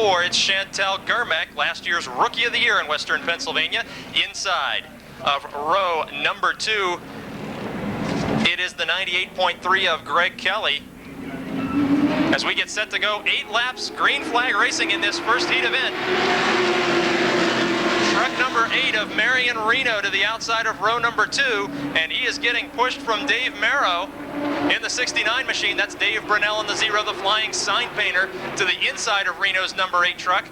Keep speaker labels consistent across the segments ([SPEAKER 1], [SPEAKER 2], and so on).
[SPEAKER 1] It's Chantal Germek, last year's Rookie of the Year in Western Pennsylvania. Inside of row number 2, it is the 98.3 of Greg Kelly. As we get set to go 8 laps, green flag racing in this first heat event. Truck number 8 of Marion Reno to the outside of row number 2, and he is getting pushed from Dave Merrow in the 69 machine. That's Dave Brunell in the 0, the flying sign painter, to the inside of Reno's number 8 truck.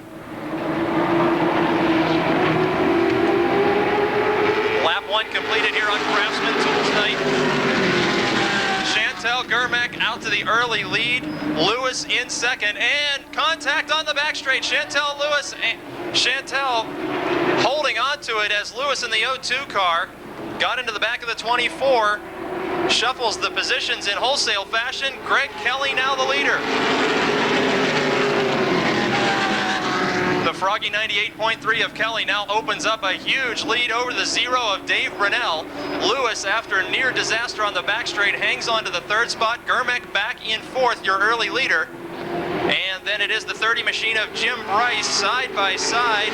[SPEAKER 1] Lap 1 completed here on Craftsman Tools Night. Chantal Germek out to the early lead. Lewis in second, and contact on the back straight. Chantal holding on to it as Lewis in the 02 car got into the back of the 24. Shuffles the positions in wholesale fashion. Greg Kelly now the leader. The Froggy 98.3 of Kelly now opens up a huge lead over the 0 of Dave Brunell. Lewis, after a near disaster on the back straight, hangs on to the 3rd spot. Germek back in 4th, your early leader. And then it is the 30 machine of Jim Bryce side by side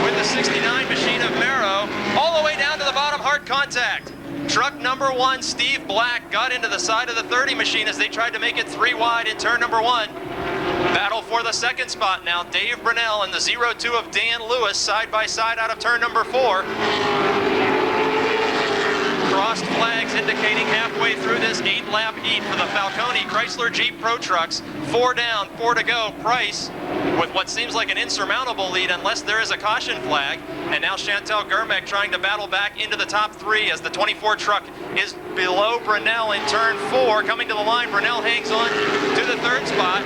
[SPEAKER 1] with the 69 machine of Merrow, all the way down to the bottom, hard contact. Truck number 1, Steve Black, got into the side of the 30 machine as they tried to make it 3 wide in turn number 1. Battle for the 2nd spot now. Dave Brunell and the 02 of Dan Lewis side by side out of turn number 4. Crossed flags indicating halfway through this 8-lap heat for the Falcone Chrysler Jeep Pro Trucks. 4 down, 4 to go. Price with what seems like an insurmountable lead unless there is a caution flag. And now Chantal Germek trying to battle back into the top 3 as the 24 truck is below Brunell in turn 4. Coming to the line, Brunell hangs on to the 3rd spot.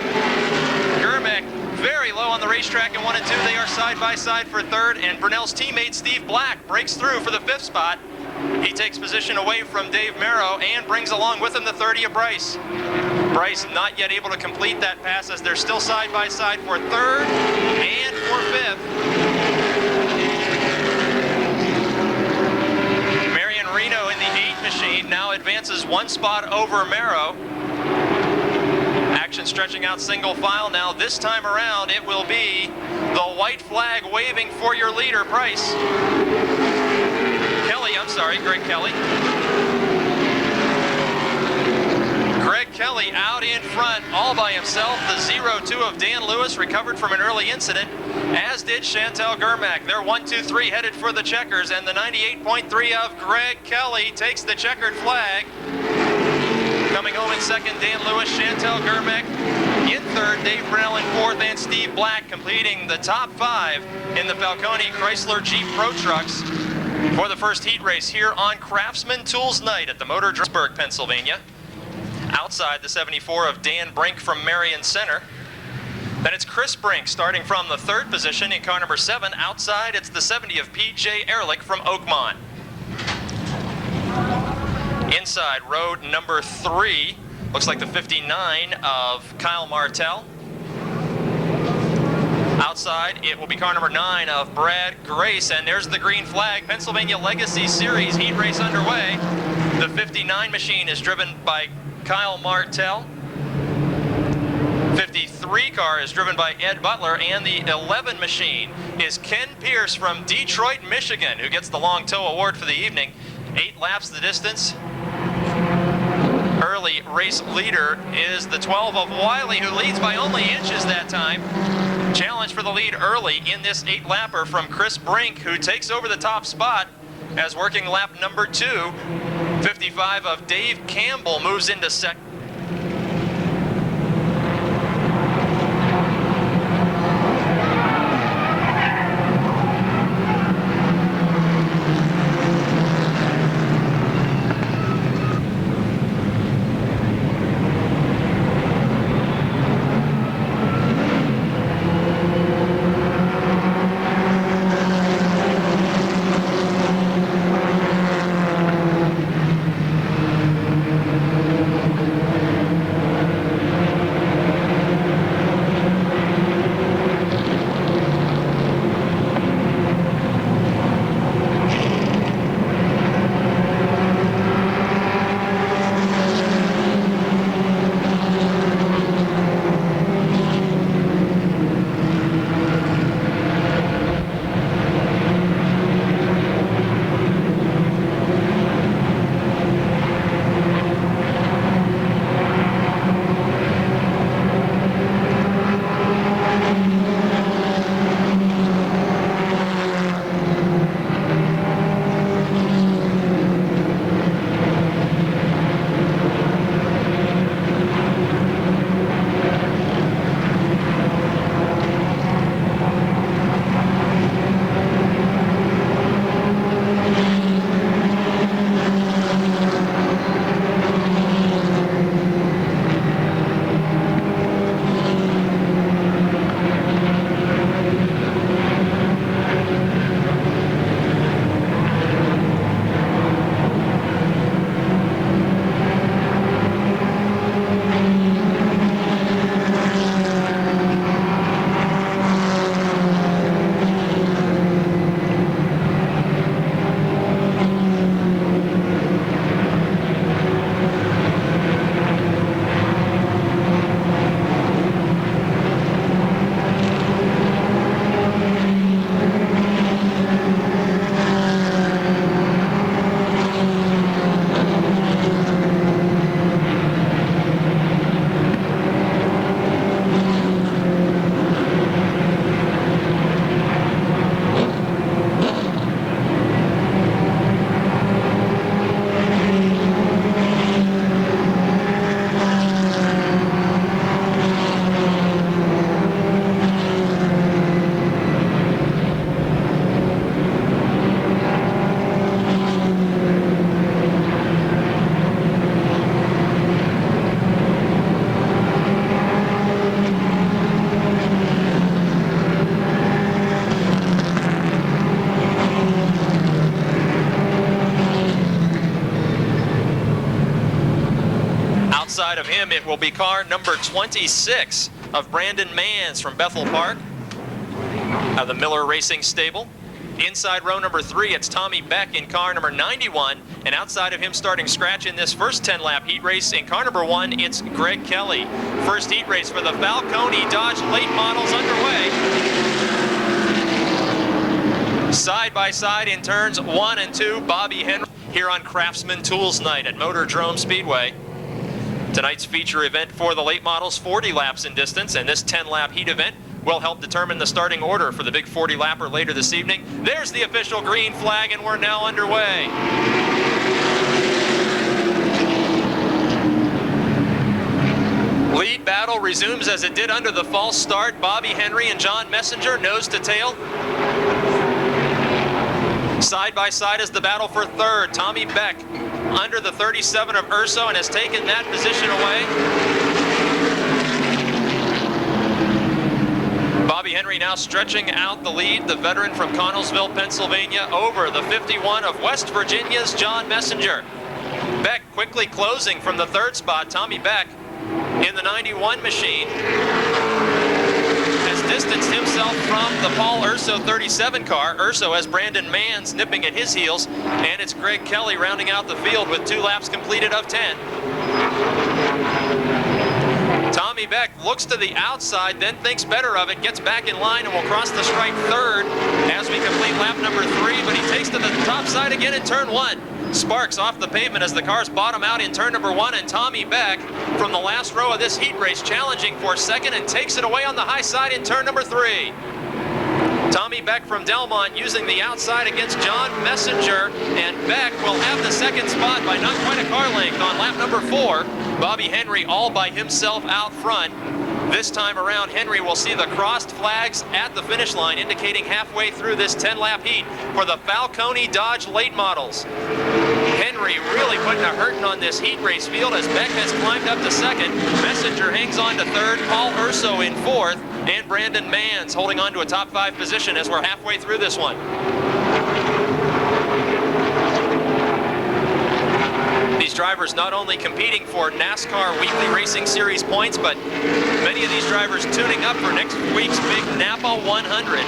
[SPEAKER 1] Germek very low on the racetrack in 1 and 2. They are side by side for 3rd, and Brunell's teammate Steve Black breaks through for the 5th spot. He takes position away from Dave Merrow and brings along with him the 30 of Bryce. Bryce not yet able to complete that pass as they're still side by side for 3rd and for 5th. Marion Reno in the 8 machine now advances 1 spot over Merrow. Action stretching out single file now. This time around it will be the white flag waving for your leader, Bryce. Greg Kelly. Greg Kelly out in front all by himself. The 02 of Dan Lewis recovered from an early incident, as did Chantal Germek. They're 1, 2, 3 headed for the checkers, and the 98.3 of Greg Kelly takes the checkered flag. Coming home in 2nd, Dan Lewis, Chantal Germek in 3rd, Dave Brunell in 4th, and Steve Black completing the top 5 in the Falcone Chrysler Jeep Pro Trucks for the first heat race here on Craftsman Tools Night at the MOTORDROME, Pennsylvania. Outside, the 74 of Dan Brink from Marion Center. Then it's Chris Brink starting from the 3rd position in car number 7. Outside, it's the 70 of P.J. Ehrlich from Oakmont. Inside, road number 3, looks like the 59 of Kyle Martell. Outside, it will be car number 9 of Brad Grace, and there's the green flag. Pennsylvania Legacy Series heat race underway. The 59 machine is driven by Kyle Martell. 53 car is driven by Ed Butler, and the 11 machine is Ken Pierce from Detroit, Michigan, who gets the long tow award for the evening. 8 laps the distance. Early race leader is the 12 of Wiley, who leads by only inches that time. Challenge for the lead early in this 8-lapper from Chris Brink, who takes over the top spot as working lap number 2. 55 of Dave Campbell moves into second. it will be car number 26 of Brandon Manns from Bethel Park of the Miller Racing Stable. Inside row number 3, it's Tommy Beck in car number 91, and outside of him starting scratch in this first 10-lap heat race in car number 1, it's Greg Kelly. First heat race for the Falcone Dodge late models underway. Side by side in turns 1 and 2, Bobby Henry here on Craftsman Tools Night at MOTORDROME Speedway. Tonight's feature event for the late models, 40 laps in distance, and this 10-lap heat event will help determine the starting order for the big 40-lapper later this evening. There's the official green flag, and we're now underway. Lead battle resumes as it did under the false start. Bobby Henry and John Messenger nose to tail. Side by side is the battle for third. Tommy Beck under the 37 of Urso and has taken that position away. Bobby Henry now stretching out the lead, the veteran from Connellsville, Pennsylvania, over the 51 of West Virginia's John Messenger. Beck quickly closing from the third spot. Tommy Beck in the 91 machine has distanced himself from the Paul Urso 37 car. Urso has Brandon Manns nipping at his heels, and it's Greg Kelly rounding out the field with 2 laps completed of 10. Tommy Beck looks to the outside, then thinks better of it, gets back in line and will cross the stripe third as we complete lap number 3, but he takes to the top side again in turn 1. Sparks off the pavement as the cars bottom out in turn number 1, and Tommy Beck from the last row of this heat race challenging for second and takes it away on the high side in turn number 3. Tommy Beck from Delmont using the outside against John Messenger, and Beck will have the second spot by not quite a car length on lap number 4. Bobby Henry all by himself out front. This time around, Henry will see the crossed flags at the finish line, indicating halfway through this 10-lap heat for the Falcone Dodge late models. Henry really putting a hurting on this heat race field as Beck has climbed up to second. Messenger hangs on to third, Paul Urso in fourth, and Brandon Manns holding on to a top 5 position as we're halfway through this one. These drivers not only competing for NASCAR Weekly Racing Series points, but many of these drivers tuning up for next week's big Napa 100.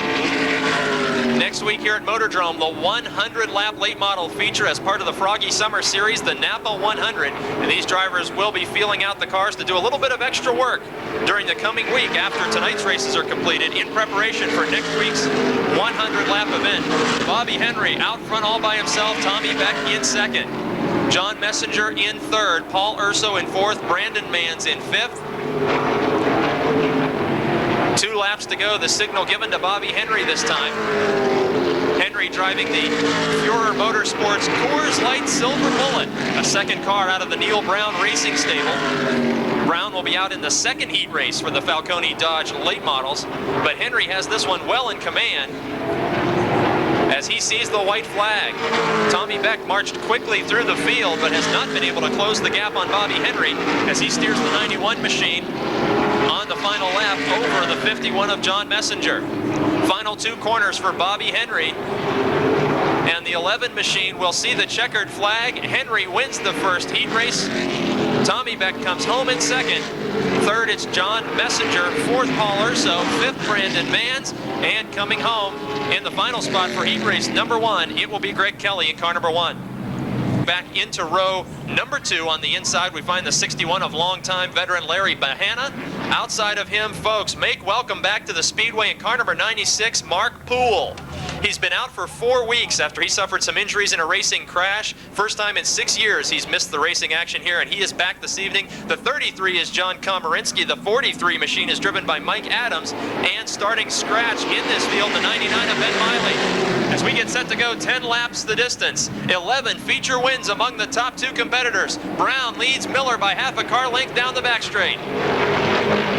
[SPEAKER 1] Next week here at Motordrome, the 100-lap late model feature as part of the Froggy Summer Series, the Napa 100. And these drivers will be feeling out the cars to do a little bit of extra work during the coming week after tonight's races are completed in preparation for next week's 100-lap event. Bobby Henry out front all by himself, Tommy Beck in second. John Messenger in third, Paul Urso in fourth, Brandon Manns in fifth. 2 laps to go, the signal given to Bobby Henry this time. Henry driving the Fuhrer Motorsports Coors Light Silver Bullet, a second car out of the Neil Brown Racing Stable. Brown will be out in the second heat race for the Falcone Dodge late models, but Henry has this one well in command as he sees the white flag. Tommy Beck marched quickly through the field, but has not been able to close the gap on Bobby Henry as he steers the 91 machine on the final lap over the 51 of John Messenger. Final 2 corners for Bobby Henry, and the 11 machine will see the checkered flag. Henry wins the first heat race. Tommy Beck comes home in second. Third, it's John Messenger. Fourth, Paul Urso. Fifth, Brandon Manns. And coming home in the final spot for heat race number 1, it will be Greg Kelly in car number 1. Back into row number 2 on the inside, we find the 61 of longtime veteran Larry Bahana. Outside of him, folks, make welcome back to the Speedway in car number 96, Mark Poole. He's been out for 4 weeks after he suffered some injuries in a racing crash. First time in 6 years he's missed the racing action here, and he is back this evening. The 33 is John Komarinsky. The 43 machine is driven by Mike Adams, and starting scratch in this field, the 99 of Ben Miley. As we get set to go 10 laps the distance, 11 feature wins among the top 2 competitors. Brown leads Miller by half a car length down the back straight.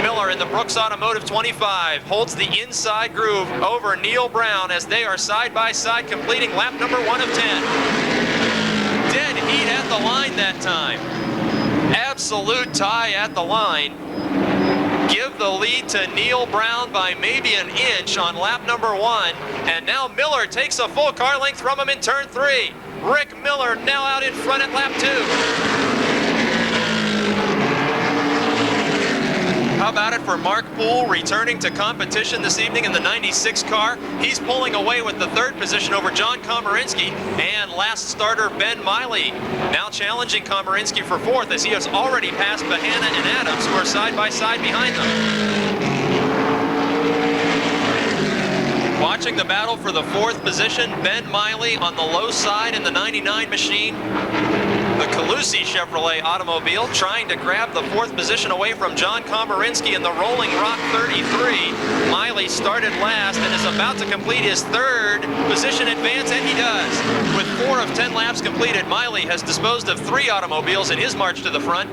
[SPEAKER 1] Miller in the Brooks Automotive 25 holds the inside groove over Neil Brown as they are side by side completing lap number 1 of 10. Dead heat at the line that time. Absolute tie at the line. Give the lead to Neil Brown by maybe an inch on lap number 1, and now Miller takes a full car length from him in turn 3. Rick Miller now out in front at lap 2. How about it for Mark Poole, returning to competition this evening in the 96 car? He's pulling away with the third position over John Komarinsky, and last starter Ben Miley now challenging Komarinsky for fourth, as he has already passed Bahana and Adams, who are side by side behind them. Watching the battle for the fourth position, Ben Miley on the low side in the 99 machine. The Calusi Chevrolet automobile trying to grab the fourth position away from John Komarinsky in the Rolling Rock 33. Miley started last and is about to complete his third position advance, and he does. With 4 of 10 laps completed, Miley has disposed of 3 automobiles in his march to the front.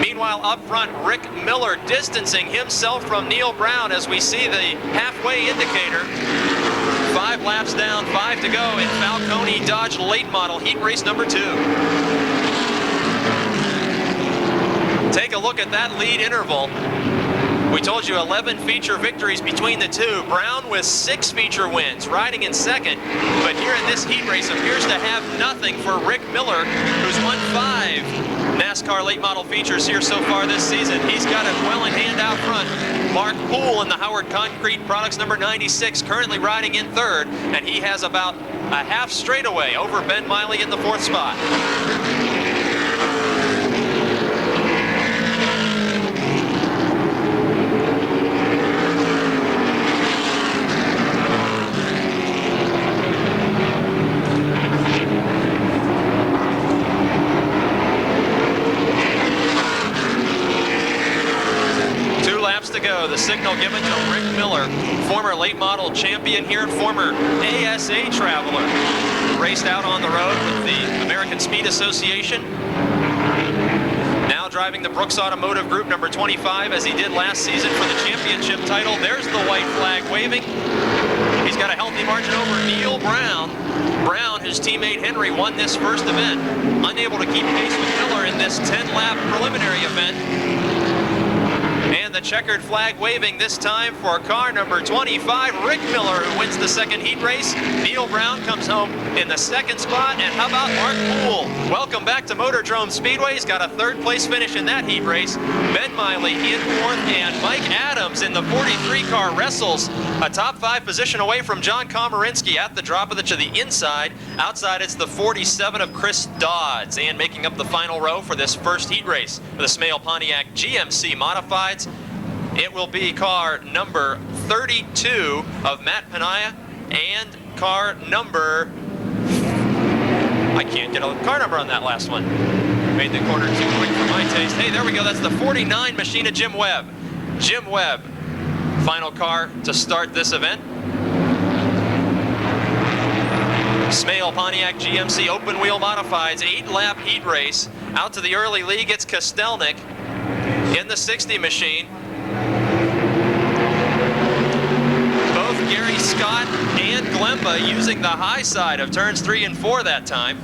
[SPEAKER 1] Meanwhile, up front, Rick Miller distancing himself from Neil Brown as we see the halfway indicator. 5 laps down, 5 to go in Falcone Dodge late model heat race number 2. Take a look at that lead interval. We told you 11 feature victories between the two. Brown with 6 feature wins, riding in second. But here in this heat race appears to have nothing for Rick Miller, who's won 5 NASCAR late model features here so far this season. He's got it well in hand out front. Mark Poole in the Howard Concrete Products number 96, currently riding in third, and he has about a half straightaway over Ben Miley in the 4th spot. To go, the signal given to Rick Miller, former late model champion here and former ASA traveler, raced out on the road with the American Speed Association. Now driving the Brooks Automotive Group number 25 as he did last season for the championship title. There's the white flag waving. He's got a healthy margin over Neil Brown. Brown, his teammate Henry, won this first event, unable to keep pace with Miller in this 10-lap preliminary event. And the checkered flag waving this time for car number 25, Rick Miller, who wins the second heat race. Neil Brown comes home in the 2nd spot. And how about Mark Poole? Welcome back to Motordrome Speedway. He's got a 3rd place finish in that heat race. Ben Miley in 4th, and Mike Adams in the 43 car wrestles a top 5 position away from John Komarinsky at the drop of the to the inside. Outside, it's the 47 of Chris Dodds, and making up the final row for this first heat race for the Smale Pontiac GMC Modifieds. It will be car number 32 of Matt Penaya and car number, I can't get a car number on that last one. Made the corner too quick for my taste. Hey, there we go. That's the 49 machine of Jim Webb. Jim Webb, final car to start this event. Smale Pontiac GMC open wheel modifieds, 8-lap heat race. Out to the early lead, it's Kostelnik in the 60 machine. Both Gary Scott and Glemba using the high side of turns 3 and 4 that time.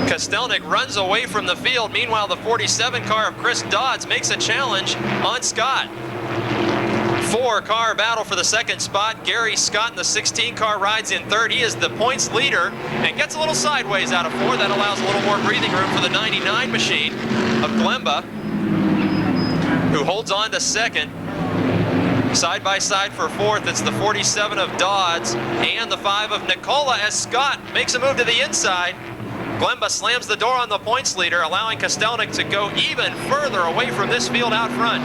[SPEAKER 1] Kostelnik runs away from the field. Meanwhile, the 47 car of Chris Dodds makes a challenge on Scott. 4-car battle for the 2nd spot. Gary Scott in the 16 car rides in 3rd. He is the points leader and gets a little sideways out of 4. That allows a little more breathing room for the 99 machine of Glemba, who holds on to 2nd. Side by side for 4th, it's the 47 of Dodds and the 5 of Nicola as Scott makes a move to the inside. Glemba slams the door on the points leader, allowing Kostelnik to go even further away from this field out front.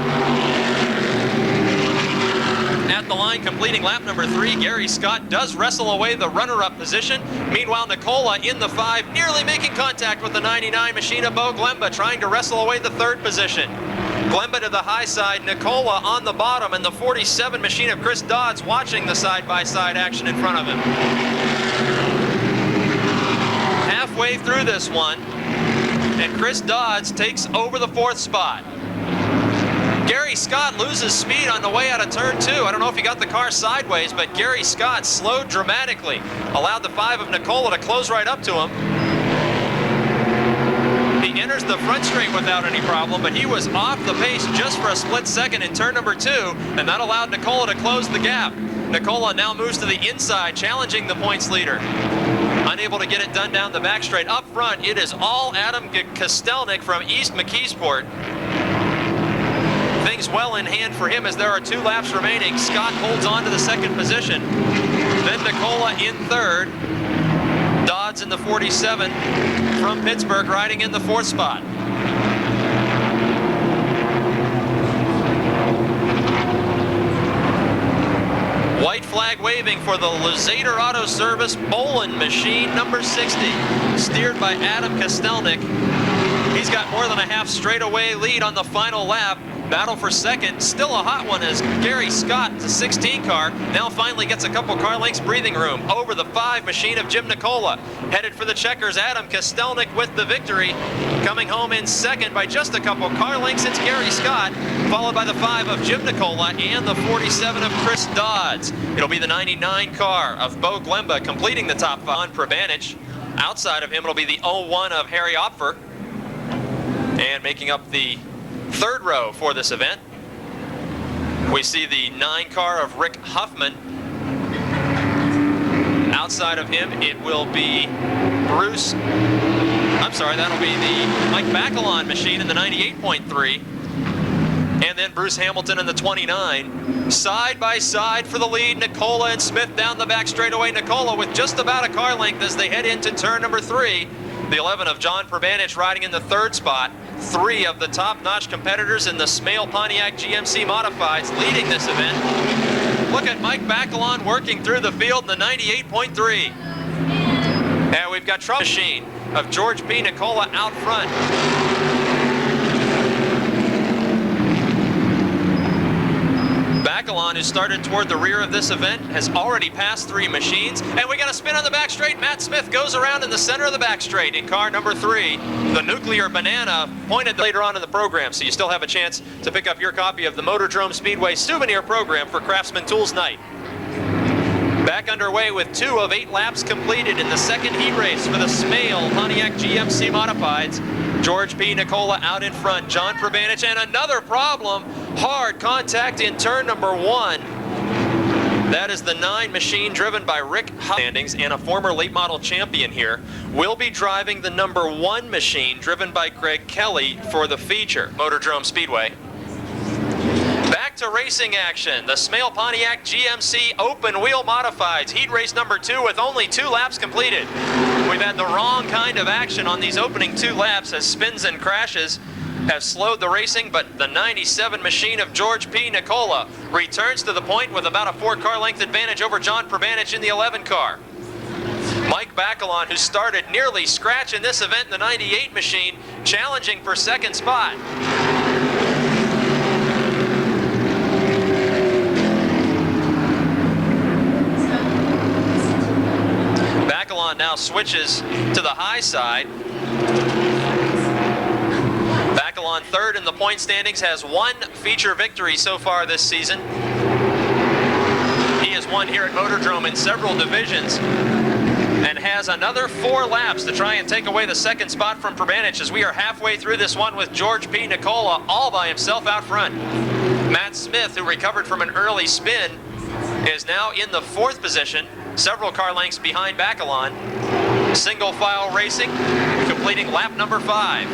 [SPEAKER 1] At the line, completing lap number 3, Gary Scott does wrestle away the runner-up position. Meanwhile, Nicola in the 5, nearly making contact with the 99 machine of Bo Glemba, trying to wrestle away the 3rd position. Glemba to the high side, Nicola on the bottom, and the 47 machine of Chris Dodds watching the side-by-side action in front of him. Halfway through this one, and Chris Dodds takes over the 4th spot. Gary Scott loses speed on the way out of turn 2. I don't know if he got the car sideways, but Gary Scott slowed dramatically, allowed the 5 of Nicola to close right up to him. He enters the front straight without any problem, but he was off the pace just for a split second in turn number 2, and that allowed Nicola to close the gap. Nicola now moves to the inside, challenging the points leader. Unable to get it done down the back straight. Up front, it is all Adam Kostelnik from East McKeesport. things well in hand for him as there are 2 laps remaining. Scott holds on to the second position. Then Nicola in third. Dodds in the 47 from Pittsburgh riding in the 4th spot. White flag waving for the Luzader Auto Service Bolin machine number 60, steered by Adam Kostelnik. He's got more than a half straightaway lead on the final lap. Battle for second, still a hot one as Gary Scott, the 16 car, now finally gets a couple car lengths breathing room over the 5 machine of Jim Nicola. Headed for the checkers, Adam Kostelnik with the victory. Coming home in second by just a couple car lengths, it's Gary Scott, followed by the 5 of Jim Nicola and the 47 of Chris Dodds. It'll be the 99 car of Bo Glemba completing the top 5 on Prabanich. Outside of him, it'll be the 01 of Harry Opfer. And making up the 3rd row for this event, we see the 9 car of Rick Huffman. Outside of him, it will be that'll be the Mike Bacalon machine in the 98.3. And then Bruce Hamilton in the 29. Side by side for the lead, Nicola and Smith down the back straightaway. Nicola with just about a car length as they head into turn number 3. The 11 of John Prabanich riding in the 3rd spot. 3 of the top-notch competitors in the Smale Pontiac GMC Modifieds leading this event. Look at Mike Bacalon working through the field in the 98.3. And we've got trouble machine of George P. Nicola out front. Bacalon, who started toward the rear of this event, has already passed 3 machines. And we got a spin on the back straight. Matt Smith goes around in the center of the back straight in car number 3. The Nuclear Banana pointed later on in the program, so you still have a chance to pick up your copy of the Motordrome Speedway souvenir program for Craftsman Tools Night. Back underway with 2 of 8 laps completed in the second heat race for the Smale Pontiac GMC Modifieds. George P. Nicola out in front, John Prabanich, and another problem, hard contact in turn number 1. That is the 9 machine driven by Rick Standings, and a former late model champion here will be driving the number 1 machine driven by Greg Kelly for the feature. Motordrome Speedway. Back to racing action. The Smale Pontiac GMC Open Wheel Modifieds, heat race number 2 with only 2 laps completed. We've had the wrong kind of action on these opening 2 laps as spins and crashes have slowed the racing, but the 97 machine of George P. Nicola returns to the point with about a 4 car length advantage over John Prabanich in the 11 car. Mike Bacalon, who started nearly scratch in this event in the 98 machine, challenging for second spot. Bacalon now switches to the high side. Bacalon 3rd in the point standings, has 1 feature victory so far this season. He has won here at Motordrome in several divisions and has another 4 laps to try and take away the second spot from Prabanich as we are halfway through this one with George P. Nicola all by himself out front. Matt Smith, who recovered from an early spin, is now in the 4th position, several car lengths behind Bacalon. Single file racing, completing lap number 5.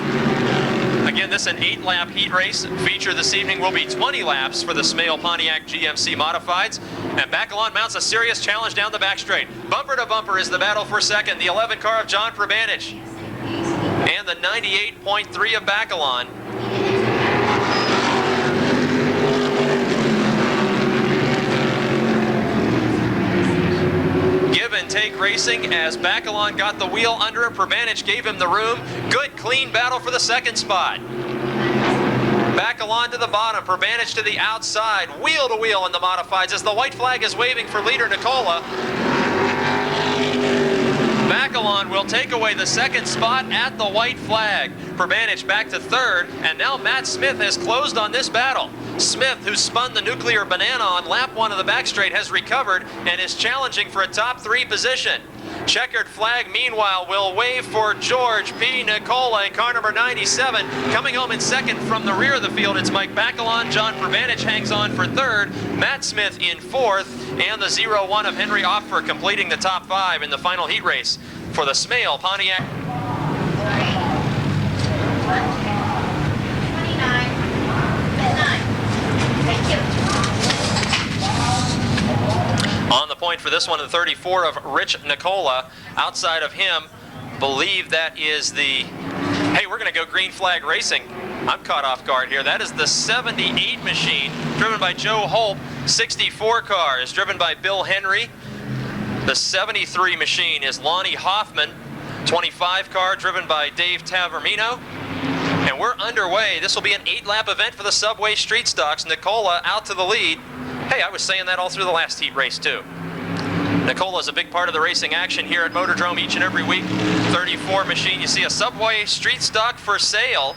[SPEAKER 1] Again, this is an 8-lap heat race. Feature this evening will be 20 laps for the Smale Pontiac GMC Modifieds. And Bacalon mounts a serious challenge down the back straight. Bumper to bumper is the battle for second. The 11 car of John Prabanich and the 98.3 of Bacalon. Give and take racing as Bacalon got the wheel under him. Prabanich gave him the room. Good, clean battle for the second spot. Bacalon to the bottom, Prabanich to the outside, wheel to wheel in the modifieds as the white flag is waving for leader Nicola. Bacalon will take away the second spot at the white flag. Prabanich back to 3rd, and now Matt Smith has closed on this battle. Smith, who spun the Nuclear Banana on lap 1 of the back straight, has recovered and is challenging for a top 3 position. Checkered flag, meanwhile, will wave for George P. Nicola in car number 97. Coming home in second from the rear of the field, it's Mike Bacalon. John Prabanich hangs on for 3rd. Matt Smith in 4th. And the 0-1 of Henry Opfer completing the top 5 in the final heat race for the Smale Pontiac.
[SPEAKER 2] 29, 9.
[SPEAKER 1] point for this one, the 34 of Rich Nicola. Outside of him, believe that is the, hey, we're going to go green flag racing. I'm caught off guard here. That is the 78 machine, driven by Joe Holt. 64 car is driven by Bill Henry. The 73 machine is Lonnie Hoffman. 25 car driven by Dave Tavermino. And we're underway. This will be an 8-lap event for the Subway Street Stocks. Nicola out to the lead. Hey, I was saying that all through the last heat race too. Nicola is a big part of the racing action here at Motordrome each and every week. 34 machine. You see a Subway Street Stock for sale.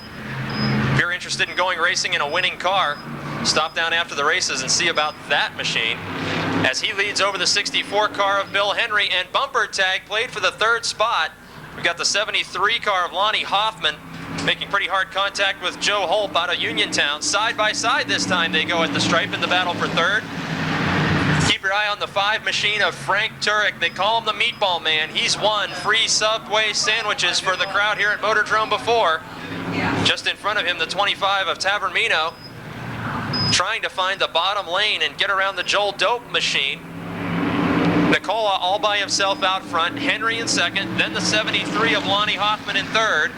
[SPEAKER 1] If you're interested in going racing in a winning car, stop down after the races and see about that machine. As he leads over the 64 car of Bill Henry, and bumper tag played for the 3rd spot. We've got the 73 car of Lonnie Hoffman making pretty hard contact with Joe Holt out of Uniontown. Side by side this time they go at the stripe in the battle for 3rd. Keep your eye on the 5 machine of Frank Turek. They call him the Meatball Man. He's won free Subway sandwiches for the crowd here at Motordrome before. Just in front of him, the 25 of Tavermino, trying to find the bottom lane and get around the Joel Dope machine. Nicola all by himself out front, Henry in 2nd, then the 73 of Lonnie Hoffman in 3rd.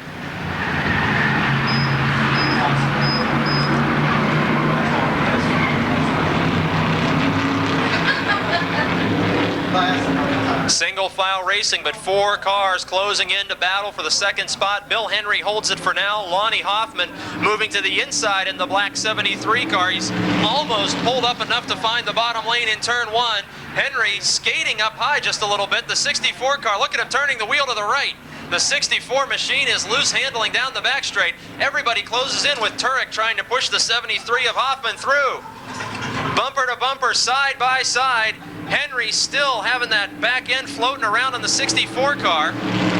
[SPEAKER 1] Single file racing, but 4 cars closing in to battle for the 2nd spot. Bill Henry holds it for now. Lonnie Hoffman moving to the inside in the black 73 car. He's almost pulled up enough to find the bottom lane in turn 1. Henry skating up high just a little bit. The 64 car, look at him turning the wheel to the right. The 64 machine is loose handling down the back straight. Everybody closes in with Turek trying to push the 73 of Hoffman through. Bumper to bumper, side by side. Henry still having that back end floating around on the 64 car,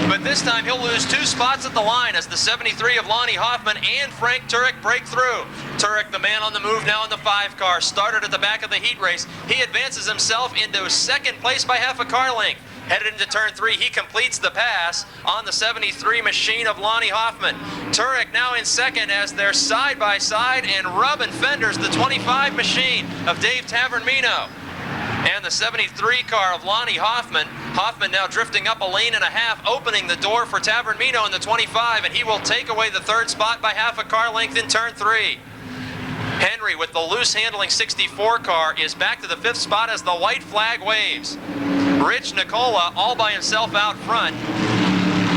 [SPEAKER 1] but this time he'll lose 2 spots at the line as the 73 of Lonnie Hoffman and Frank Turek break through. Turek, the man on the move now in the 5 car, started at the back of the heat race. He advances himself into 2nd place by half a car length. Headed into turn 3, he completes the pass on the 73 machine of Lonnie Hoffman. Turek now in 2nd as they're side by side and rubbing fenders, the 25 machine of Dave Tavermino. And the 73 car of Lonnie Hoffman. Hoffman now drifting up a lane and a half, opening the door for Tavermino in the 25, and he will take away the 3rd spot by half a car length in turn 3. Henry with the loose handling 64 car is back to the 5th spot as the white flag waves. Rich Nicola all by himself out front.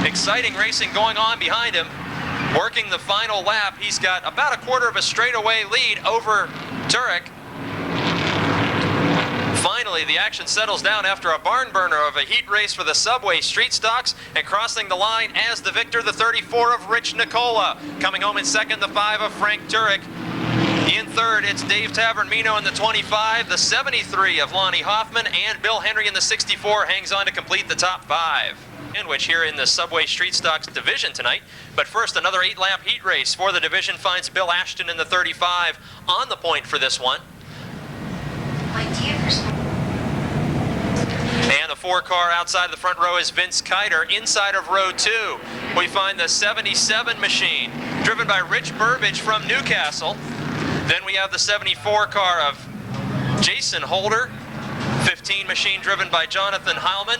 [SPEAKER 1] Exciting racing going on behind him. Working the final lap, he's got about a quarter of a straightaway lead over Turek. Finally, the action settles down after a barn burner of a heat race for the Subway Street Stocks, and crossing the line as the victor, the 34 of Rich Nicola. Coming home in 2nd, the 5 of Frank Turek. In 3rd, it's Dave Tavermino in the 25, the 73 of Lonnie Hoffman, and Bill Henry in the 64 hangs on to complete the top 5. Sandwich here in the Subway Street Stocks division tonight. But first, another 8-lap heat race for the division finds Bill Ashton in the 35 on the point for this one. And the 4 car outside the front row is Vince Kiter. Inside of row 2, we find the 77 machine, driven by Rich Burbage from Newcastle. Then we have the 74 car of Jason Holder. 15 machine driven by Jonathan Heilman.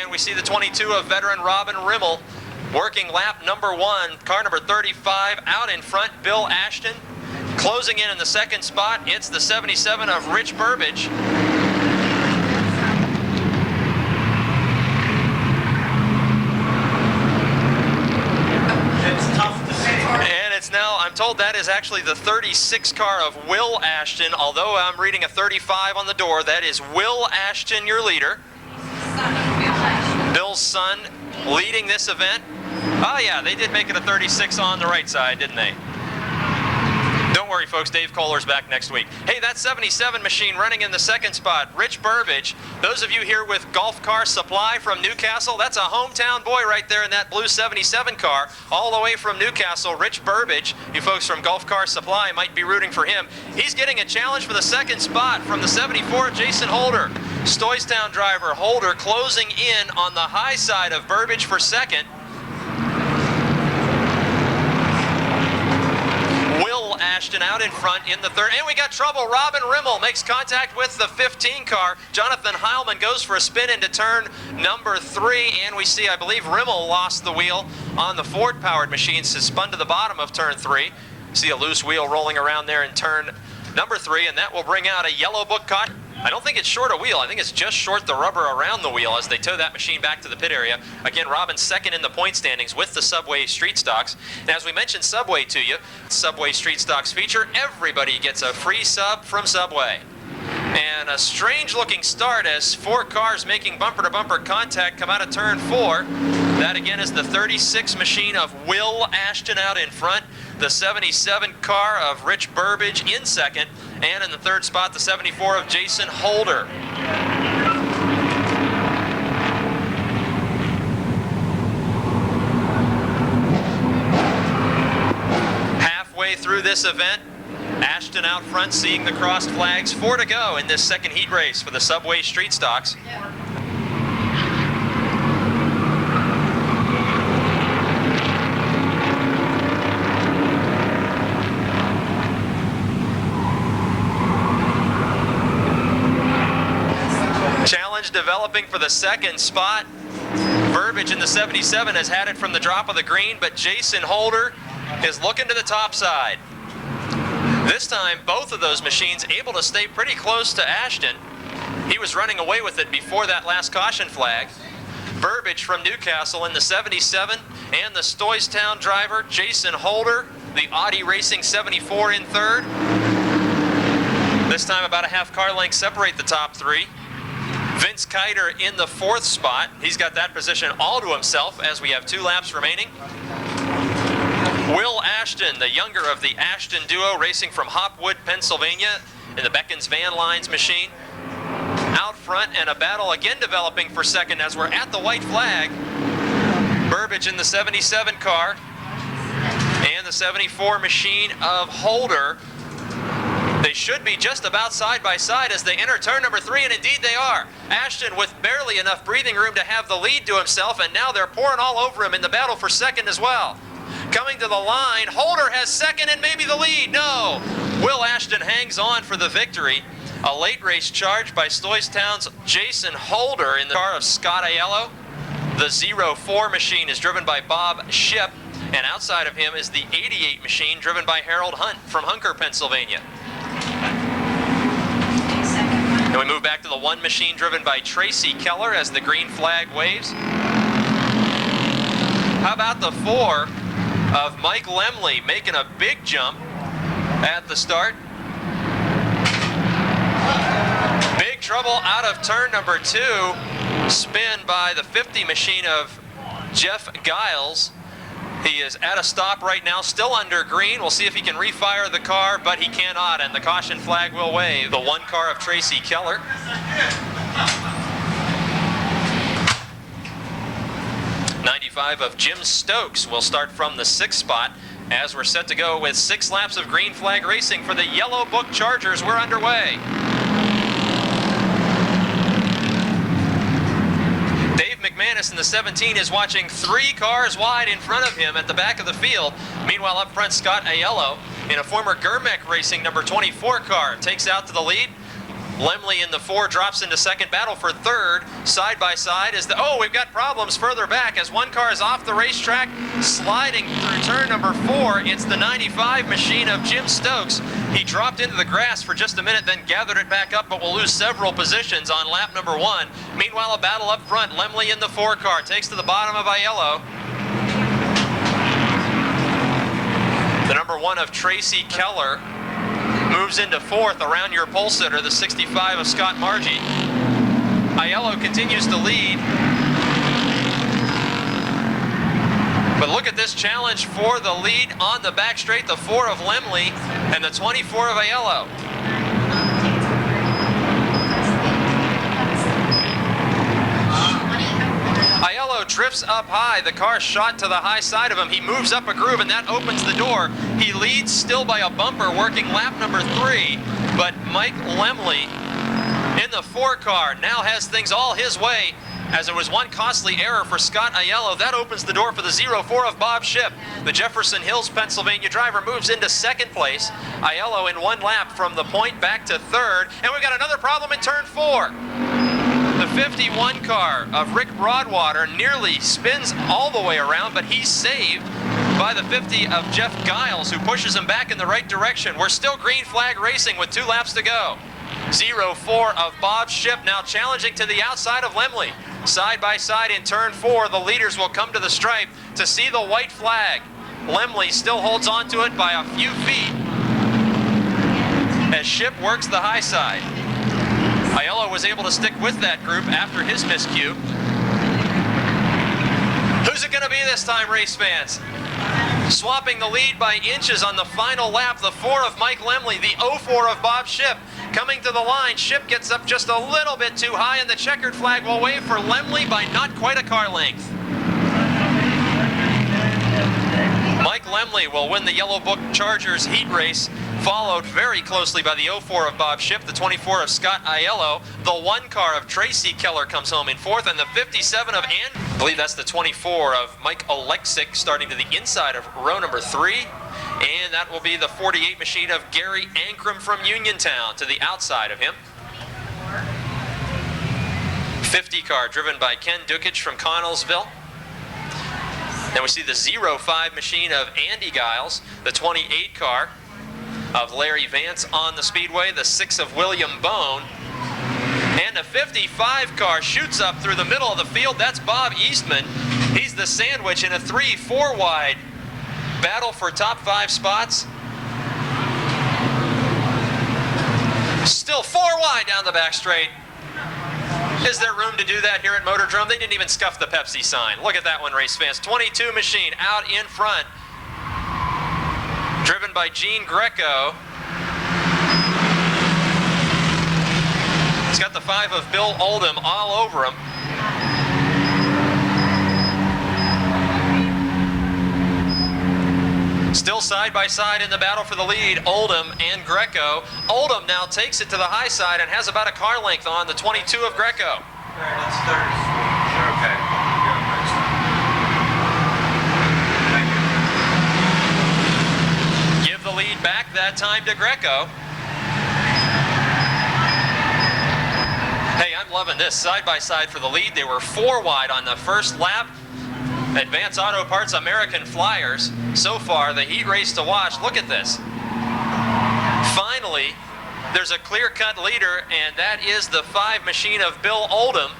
[SPEAKER 1] And we see the 22 of veteran Robin Rimmel working lap number 1. Car number 35 out in front, Bill Ashton. Closing in the 2nd spot, it's the 77 of Rich Burbage.
[SPEAKER 2] It's tough to see.
[SPEAKER 1] And it's now, I'm told that is actually the 36 car of Will Ashton, although I'm reading a 35 on the door. That is Will Ashton, your leader. Bill's son leading this event. Oh yeah, they did make it a 36 on the right side, didn't they? Don't worry, folks, Dave Kohler's back next week. Hey, that 77 machine running in the 2nd spot, Rich Burbage. Those of you here with Golf Car Supply from Newcastle, that's a hometown boy right there in that blue 77 car, all the way from Newcastle, Rich Burbage. You folks from Golf Car Supply might be rooting for him. He's getting a challenge for the 2nd spot from the 74, Jason Holder. Stoystown driver Holder closing in on the high side of Burbage for 2nd. Will Ashton out in front in the third. And we got trouble. Robin Rimmel makes contact with the 15 car. Jonathan Heilman goes for a spin into turn number 3. And we see, I believe, Rimmel lost the wheel on the Ford-powered machine, so spun to the bottom of turn 3. See a loose wheel rolling around there in turn number 3, and that will bring out a yellow book caution. I don't think it's short a wheel. I think it's just short the rubber around the wheel as they tow that machine back to the pit area. Again, Robin second in the point standings with the Subway Street Stocks. And as we mentioned Subway to you, Subway Street Stocks feature, everybody gets a free sub from Subway. And a strange looking start as 4 cars making bumper-to-bumper contact come out of turn 4. That again is the 36 machine of Will Ashton out in front, the 77 car of Rich Burbage in second, and in the third spot the 74 of Jason Holder. Halfway through this event, Ashton out front seeing the crossed flags. 4 to go in this second heat race for the Subway Street Stocks. Challenge developing for the second spot. Burbage in the 77 has had it from the drop of the green, but Jason Holder is looking to the top side. This time, both of those machines able to stay pretty close to Ashton. He was running away with it before that last caution flag. Burbage from Newcastle in the 77, and the Stoystown driver, Jason Holder, the Audi Racing 74 in third. This time about a half car length separate the top 3. Vince Kiter in the 4th spot. He's got that position all to himself as we have 2 laps remaining. Will Ashton, the younger of the Ashton duo, racing from Hopwood, Pennsylvania, in the Beckens Van Lines machine. Out front, and a battle again developing for second as we're at the white flag. Burbage in the 77 car, and the 74 machine of Holder. They should be just about side by side as they enter turn number 3, and indeed they are. Ashton with barely enough breathing room to have the lead to himself, and now they're pouring all over him in the battle for second as well. Coming to the line, Holder has second and maybe the lead. No! Will Ashton hangs on for the victory. A late race charge by Stoystown's Jason Holder in the car of Scott Aiello. The 04 machine is driven by Bob Shipp, and outside of him is the 88 machine driven by Harold Hunt from Hunker, Pennsylvania. And we move back to the 1 machine driven by Tracy Keller as the green flag waves. How about the 4 of Mike Lemley making a big jump at the start? Big trouble out of turn number 2. Spin by the 50 machine of Jeff Giles. He is at a stop right now, still under green. We'll see if he can refire the car, but he cannot, and the caution flag will wave. The 1 car of Tracy Keller. '95 of Jim Stokes will start from the 6th spot as we're set to go with 6 laps of green flag racing for the Yellow Book Chargers. We're underway. McManus in the 17 is watching 3 cars wide in front of him at the back of the field. Meanwhile, up front, Scott Aiello in a former Germec Racing number 24 car takes out to the lead. Lemley in the 4 drops into second. Battle for third. Side by side is the... Oh, we've got problems further back as 1 car is off the racetrack, sliding through turn number 4. It's the 95 machine of Jim Stokes. He dropped into the grass for just a minute, then gathered it back up, but will lose several positions on lap number 1. Meanwhile, a battle up front. Lemley in the 4 car takes to the bottom of Aiello. The number 1 of Tracy Keller moves into 4th around your pole sitter, the 65 of Scott Margie. Aiello continues to lead. But look at this challenge for the lead on the back straight, the 4 of Lemley and the 24 of Aiello. Aiello drifts up high. The car shot to the high side of him. He moves up a groove, and that opens the door. He leads still by a bumper, working lap number 3. But Mike Lemley in the 4 car now has things all his way as it was one costly error for Scott Aiello. That opens the door for the 04 of Bob Shipp. The Jefferson Hills, Pennsylvania driver moves into second place. Aiello in one lap from the point back to third. And we've got another problem in turn 4. The 51 car of Rick Broadwater nearly spins all the way around, but he's saved by the 50 of Jeff Giles, who pushes him back in the right direction. We're still green flag racing with 2 laps to go. 04 of Bob Shipp now challenging to the outside of Lemley. Side by side in turn 4, the leaders will come to the stripe to see the white flag. Lemley still holds on to it by a few feet as Shipp works the high side. Aiello was able to stick with that group after his miscue. Who's it going to be this time, race fans? Swapping the lead by inches on the final lap, the 4 of Mike Lemley, the 04 of Bob Shipp. Coming to the line, Shipp gets up just a little bit too high, and the checkered flag will wave for Lemley by not quite a car length. Mike Lemley will win the Yellow Book Chargers heat race, followed very closely by the 04 of Bob Shipp, the 24 of Scott Aiello. The 1 car of Tracy Keller comes home in 4th, and the 57 of I believe that's the 24 of Mike Oleksick starting to the inside of row number 3. And that will be the 48 machine of Gary Ankrum from Uniontown to the outside of him. 50 car driven by Ken Dukich from Connellsville. Then we see the 05 machine of Andy Giles, the 28 car of Larry Vance on the speedway, the 6 of William Bone. And the 55 car shoots up through the middle of the field. That's Bob Eastman. He's the sandwich in a 3-4 wide battle for top 5 spots. Still 4 wide down the back straight. Is there room to do that here at Motordrome? They didn't even scuff the Pepsi sign. Look at that one, race fans. 22 machine out in front, driven by Gene Greco. He's got the 5 of Bill Oldham all over him. Still side by side in the battle for the lead, Oldham and Greco. Oldham now takes it to the high side and has about a car length on the 22 of Greco.
[SPEAKER 2] That's third. Okay. Thank you.
[SPEAKER 1] Give the lead back that time to Greco. Hey, I'm loving this. Side by side for the lead. They were 4 wide on the first lap. Advance Auto Parts American Flyers. So far, the heat race to watch. Look at this. Finally, there's a clear-cut leader, and that is the 5 machine of Bill Oldham.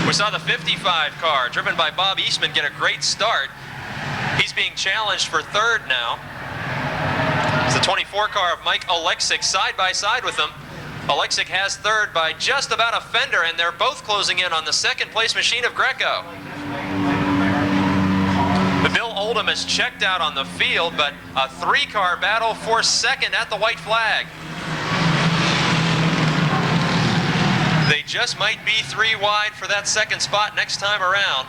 [SPEAKER 1] We saw the 55 car, driven by Bob Eastman, get a great start. He's being challenged for 3rd now. It's the 24 car of Mike Oleksick side by side with him. Oleksick has 3rd by just about a fender, and they're both closing in on the 2nd place machine of Greco. Bill Oldham is checked out on the field, but a 3-car battle for 2nd at the white flag. They just might be 3 wide for that 2nd spot next time around.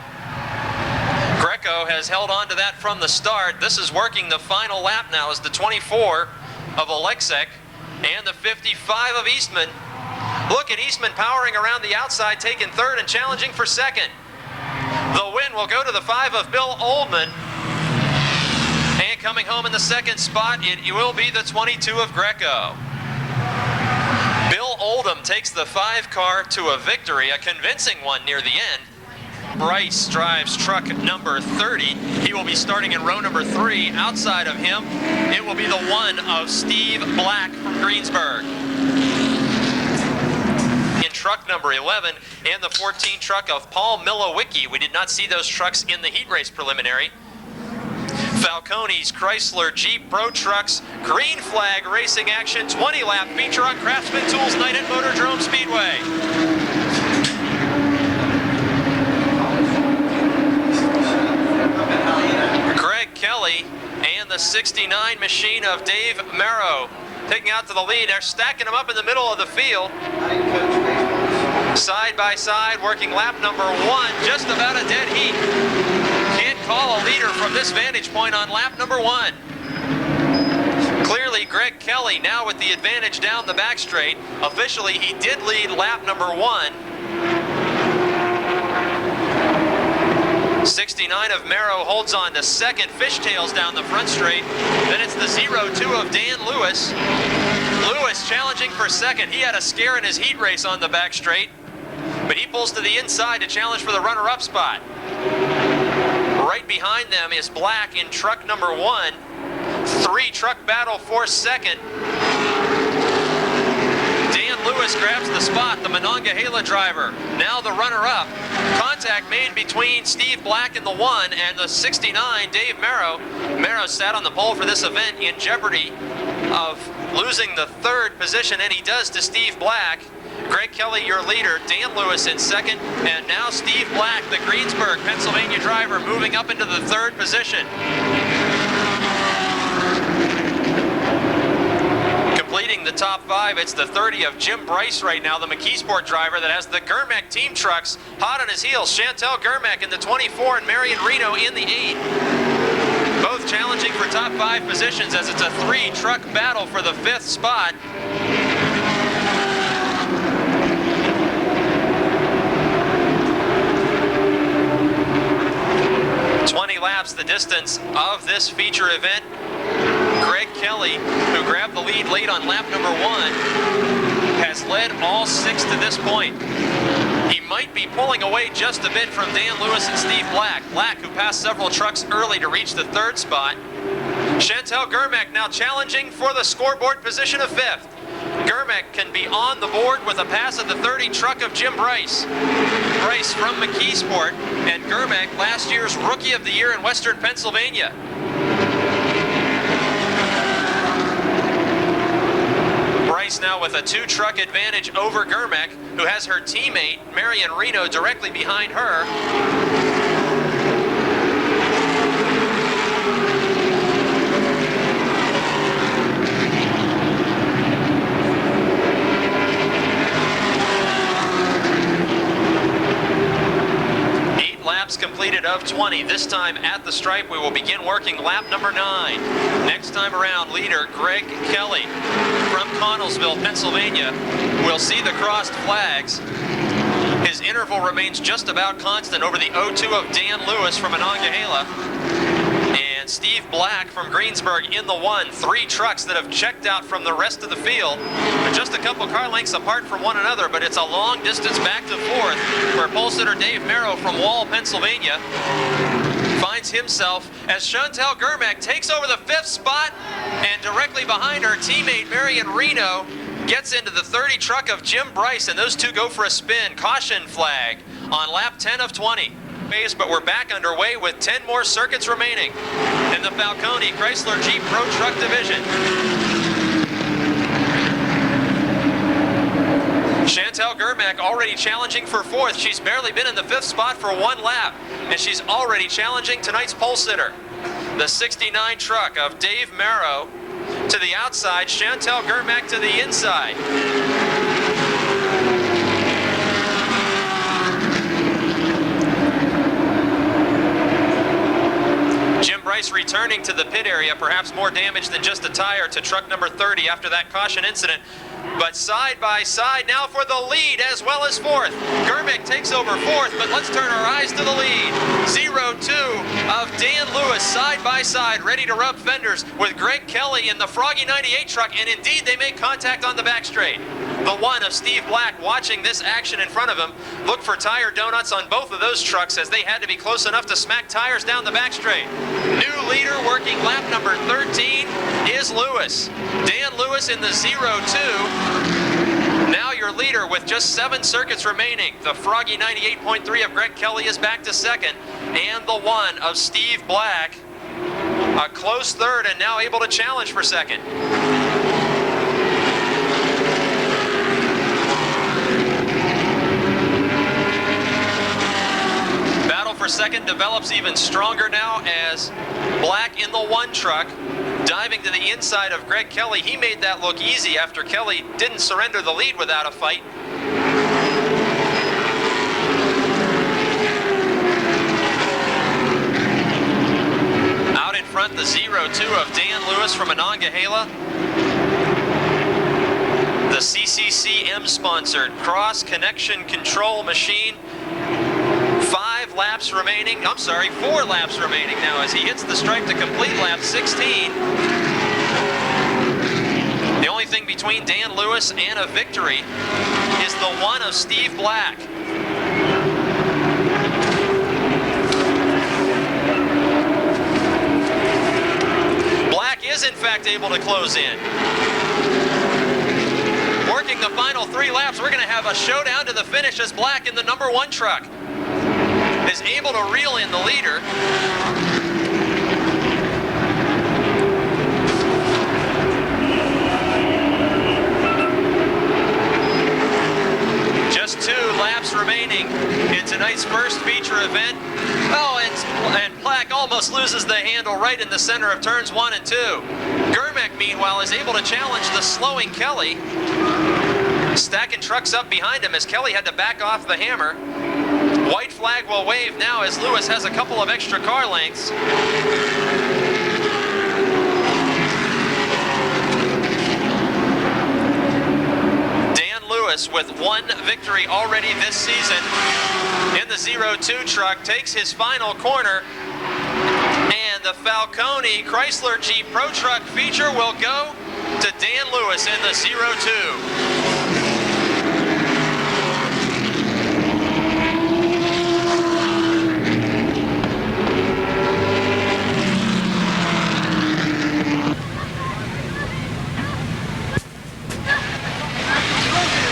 [SPEAKER 1] Greco has held on to that from the start. This is working the final lap now as the 24 of Oleksick and the 55 of Eastman. Look at Eastman powering around the outside, taking 3rd and challenging for 2nd. The win will go to the 5 of Bill Oldham. And coming home in the 2nd spot, it will be the 22 of Greco. Bill Oldham takes the 5 car to a victory, a convincing one near the end. Bryce drives truck number 30. He will be starting in row number 3. Outside of him, it will be the 1 of Steve Black from Greensburg. In truck number 11 and the 14 truck of Paul Milowicki. We did not see those trucks in the heat race preliminary. Falcone's Chrysler Jeep Pro Trucks green flag racing action 20-lap feature on Craftsman Tools night at Motordrome Speedway. Greg Kelly and the 69 machine of Dave Merrow taking out to the lead. They're stacking them up in the middle of the field. Side by side, working lap number 1, just about a dead heat. Can't call a leader from this vantage point on lap number 1. Clearly clearly Greg Kelly now with the advantage down the back straight. Officially, he did lead lap number 1. 69 of Merrow holds on to second, fishtails down the front straight. Then it's the 0-2 of Dan Lewis. Lewis challenging for second. He had a scare in his heat race on the back straight, but he pulls to the inside to challenge for the runner-up spot. Right behind them is Black in truck number 1. 3-truck battle for second. Dan Lewis grabs the spot, the Monongahela driver. Now the runner-up. Contact made between Steve Black in the 1 and the 69, Dave Merrow. Merrow sat on the pole for this event in jeopardy of losing the 3rd position, and he does to Steve Black. Greg Kelly, your leader, Dan Lewis in second, and now Steve Black, the Greensburg, Pennsylvania driver, moving up into the 3rd position. Completing the top 5, it's the 30 of Jim Bryce right now, the McKeesport driver that has the Germack team trucks hot on his heels. Chantel Germack in the 24 and Marion Reno in the 8. Both challenging for top 5 positions as it's a 3-truck battle for the 5th spot. Laps the distance of this feature event. Greg Kelly, who grabbed the lead late on lap number 1, has led all 6 to this point. He might be pulling away just a bit from Dan Lewis and Steve Black. Black, who passed several trucks early to reach the 3rd spot. Chantel Germack now challenging for the scoreboard position of 5th. Germack can be on the board with a pass of the 30 truck of Jim Bryce. Bryce from McKeesport, and Germack, last year's Rookie of the Year in Western Pennsylvania. Bryce now with a 2-truck advantage over Germack, who has her teammate, Marion Reno, directly behind her. Laps completed of 20. This time at the stripe, we will begin working lap number 9. Next time around, leader Greg Kelly from Connellsville, Pennsylvania, will see the crossed flags. His interval remains just about constant over the 0-2 of Dan Lewis from Monongahela. And Steve Black from Greensburg in the 1. 3 trucks that have checked out from the rest of the field. They're just a couple car lengths apart from one another, but it's a long distance back to 4th, where pole sitter Dave Merrow from Wall, Pennsylvania, finds himself as Chantel Germack takes over the 5th spot, and directly behind her teammate Marion Reno gets into the 30 truck of Jim Bryce, and those two go for a spin. Caution flag on lap 10 of 20. But we're back underway with 10 more circuits remaining in the Falcone Chrysler Jeep Pro Truck Division. Chantel Germack already challenging for 4th. She's barely been in the 5th spot for 1 lap, and she's already challenging tonight's pole sitter. The 69 truck of Dave Merrow to the outside, Chantel Germack to the inside. Jim Bryce returning to the pit area, perhaps more damage than just a tire to truck number 30 after that caution incident. But side by side now for the lead as well as 4th. Germack takes over 4th, but let's turn our eyes to the lead. 0-2 of Dan Lewis side by side, ready to rub fenders with Greg Kelly in the Froggy 98 truck, and indeed they make contact on the back straight. The 1 of Steve Black watching this action in front of him. Look for tire donuts on both of those trucks as they had to be close enough to smack tires down the back straight. New leader working lap number 13 is Lewis. Dan Lewis in the 0-2. Now your leader with just 7 circuits remaining. The Froggy 98.3 of Greg Kelly is back to 2nd. And the 1 of Steve Black, a close 3rd and now able to challenge for 2nd. Battle for 2nd develops even stronger now as Black in the 1 truck diving to the inside of Greg Kelly. He made that look easy after Kelly didn't surrender the lead without a fight. Out in front front, the 02 of Dan Lewis from Monongahela. The CCCM sponsored cross connection control machine. 4 laps remaining now as he hits the stripe to complete lap 16. The only thing between Dan Lewis and a victory is the one of Steve Black. Black is in fact able to close in. Working the final 3 laps, we're going to have a showdown to the finish as Black in the number 1 truck is able to reel in the leader. Just 2 laps remaining in tonight's first feature event. Oh, and Black almost loses the handle right in the center of turns 1 and 2. Germack, meanwhile, is able to challenge the slowing Kelly, stacking trucks up behind him as Kelly had to back off the hammer. White flag will wave now as Lewis has a couple of extra car lengths. Dan Lewis, with 1 victory already this season in the 02 truck, takes his final corner, and the Falcone Chrysler Jeep Pro Truck feature will go to Dan Lewis in the 02.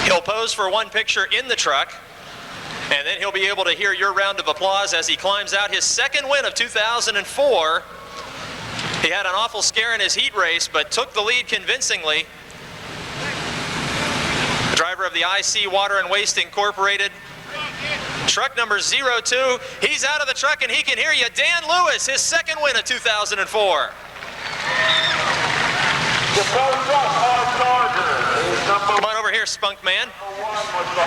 [SPEAKER 1] He'll pose for one picture in the truck, and then he'll be able to hear your round of applause as he climbs out his 2nd win of 2004. He had an awful scare in his heat race, but took the lead convincingly. The driver of the IC Water and Waste Incorporated, truck number 02, he's out of the truck and he can hear you. Dan Lewis, his 2nd win of 2004. Come on over here, Spunk Man.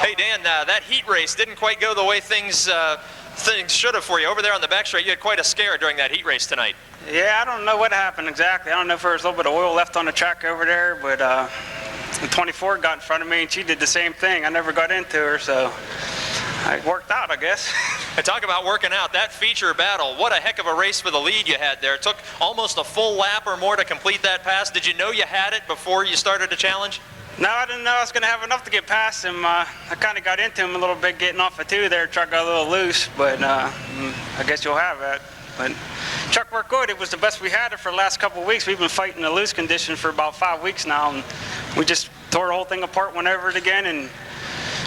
[SPEAKER 1] Hey Dan, that heat race didn't quite go the way things should have for you. Over there on the back straight, you had quite a scare during that heat race tonight.
[SPEAKER 3] Yeah, I don't know what happened exactly. I don't know if there was a little bit of oil left on the track over there, but the 24 got in front of me and she did the same thing. I never got into her, so it worked out, I guess.
[SPEAKER 1] And talk about working out. That feature battle, what a heck of a race for the lead you had there. It took almost a full lap or more to complete that pass. Did you know you had it before you started the challenge?
[SPEAKER 3] No, I didn't know I was going to have enough to get past him. I kind of got into him a little bit getting off of 2 there. Truck got a little loose, but I guess you'll have that. But truck worked good. It was the best we had it for the last couple of weeks. We've been fighting the loose condition for about 5 weeks now, and we just tore the whole thing apart, went over it again, and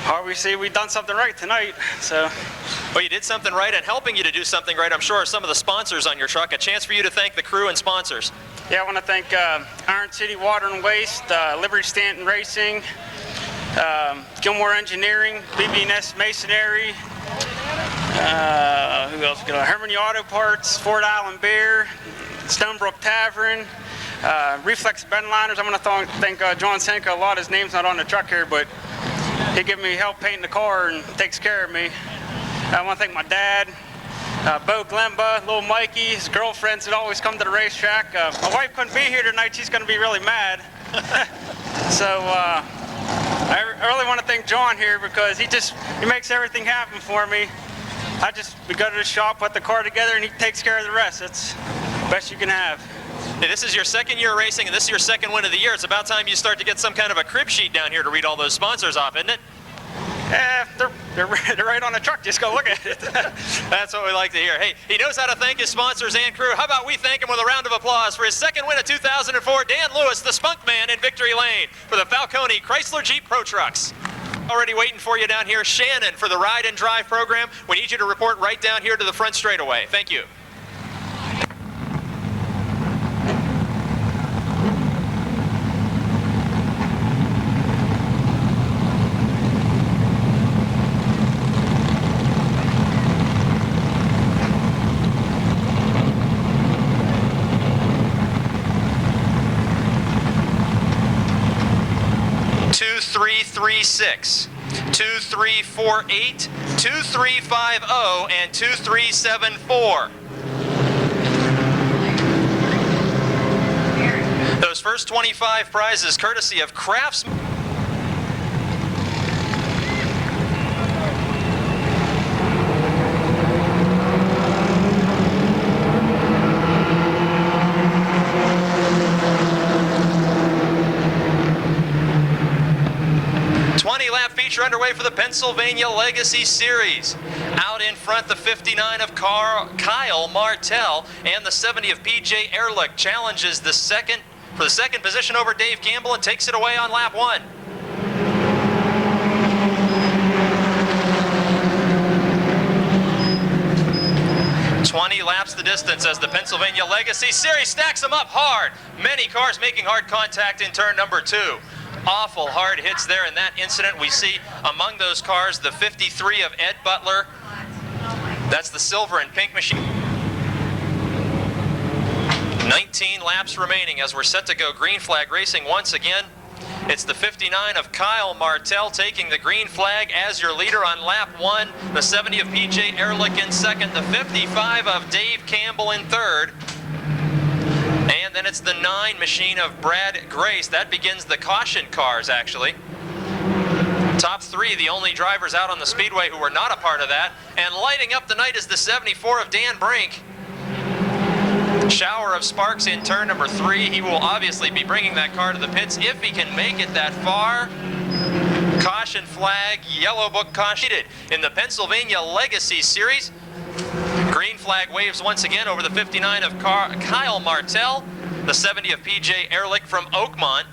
[SPEAKER 3] obviously we done something right tonight. So.
[SPEAKER 1] Well, you did something right, and helping you to do something right, I'm sure, are some of the sponsors on your truck. A chance for you to thank the crew and sponsors.
[SPEAKER 3] Yeah, I want to thank Iron City Water and Waste, Liberty Stanton Racing, Gilmore Engineering, BB&S Masonry, who else? Harmony Auto Parts, Fort Island Beer, Stonebrook Tavern, Reflex Bedliners. I want to thank John Senka. A lot of his name's not on the truck here, but he gave me help painting the car and takes care of me. I want to thank my dad, Bo Glemba, little Mikey, his girlfriends that always come to the racetrack. My wife couldn't be here tonight. She's going to be really mad. So I really want to thank John here because he makes everything happen for me. We go to the shop, put the car together, and he takes care of the rest. That's the best you can have.
[SPEAKER 1] Hey, this is your 2nd year racing, and this is your 2nd win of the year. It's about time you start to get some kind of a crib sheet down here to read all those sponsors off, isn't it?
[SPEAKER 3] They're right on the truck. Just go look at it.
[SPEAKER 1] That's what we like to hear. Hey, he knows how to thank his sponsors and crew. How about we thank him with a round of applause for his 2nd win of 2004, Dan Lewis, the Spunk Man in victory lane for the Falcone Chrysler Jeep Pro Trucks. Already waiting for you down here, Shannon, for the Ride and Drive program. We need you to report right down here to the front straightaway. Thank you. (2336), 2348, 2350, and 2374. Those first 25 prizes courtesy of Craftsman. Lap feature underway for the Pennsylvania Legacy Series. Out in front, the 59 of Kyle Martell and the 70 of PJ Ehrlich challenges the second position over Dave Campbell and takes it away on lap 1. Laps the distance as the Pennsylvania Legacy Series stacks them up hard. Many cars making hard contact in turn number 2. Awful hard hits there in that incident. We see among those cars the 53 of Ed Butler. That's the silver and pink machine. 19 laps remaining as we're set to go green flag racing once again. It's the 59 of Kyle Martell taking the green flag as your leader on lap 1. The 70 of PJ Ehrlich in second. The 55 of Dave Campbell in third. And then it's the 9 machine of Brad Grace. That begins the caution cars, actually. Top 3, the only drivers out on the speedway who were not a part of that. And lighting up the night is the 74 of Dan Brink. Shower of sparks in turn number 3. He will obviously be bringing that car to the pits if he can make it that far. Caution flag, yellow book caution in the Pennsylvania Legacy Series. Green flag waves once again over the 59 of Kyle Martell, the 70 of PJ Ehrlich from Oakmont.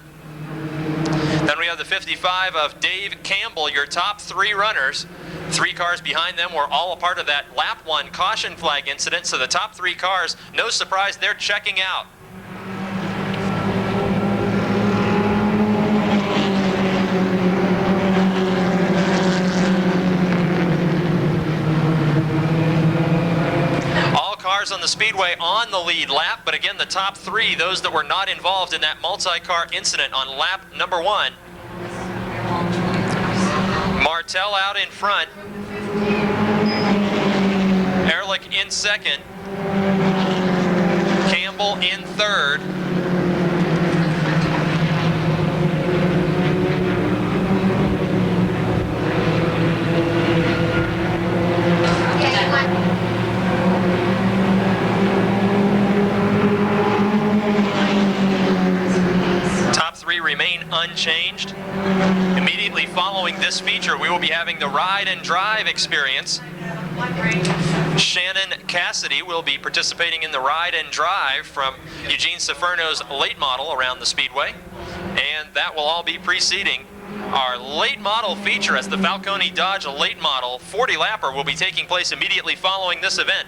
[SPEAKER 1] Then we have the 55 of Dave Campbell, your top 3 runners. 3 cars behind them were all a part of that lap 1 caution flag incident, so the top 3 cars, no surprise, they're checking out. Cars on the speedway on the lead lap, but again the top 3, those that were not involved in that multi-car incident on lap number 1. Martell out in front, Ehrlich in second, Campbell in third, remain unchanged. Immediately following this feature, we will be having the ride and drive experience. Shannon Cassidy will be participating in the ride and drive from Eugene Ciferno's late model around the speedway. And that will all be preceding our late model feature as the Falcone Dodge late model 40 lapper will be taking place immediately following this event.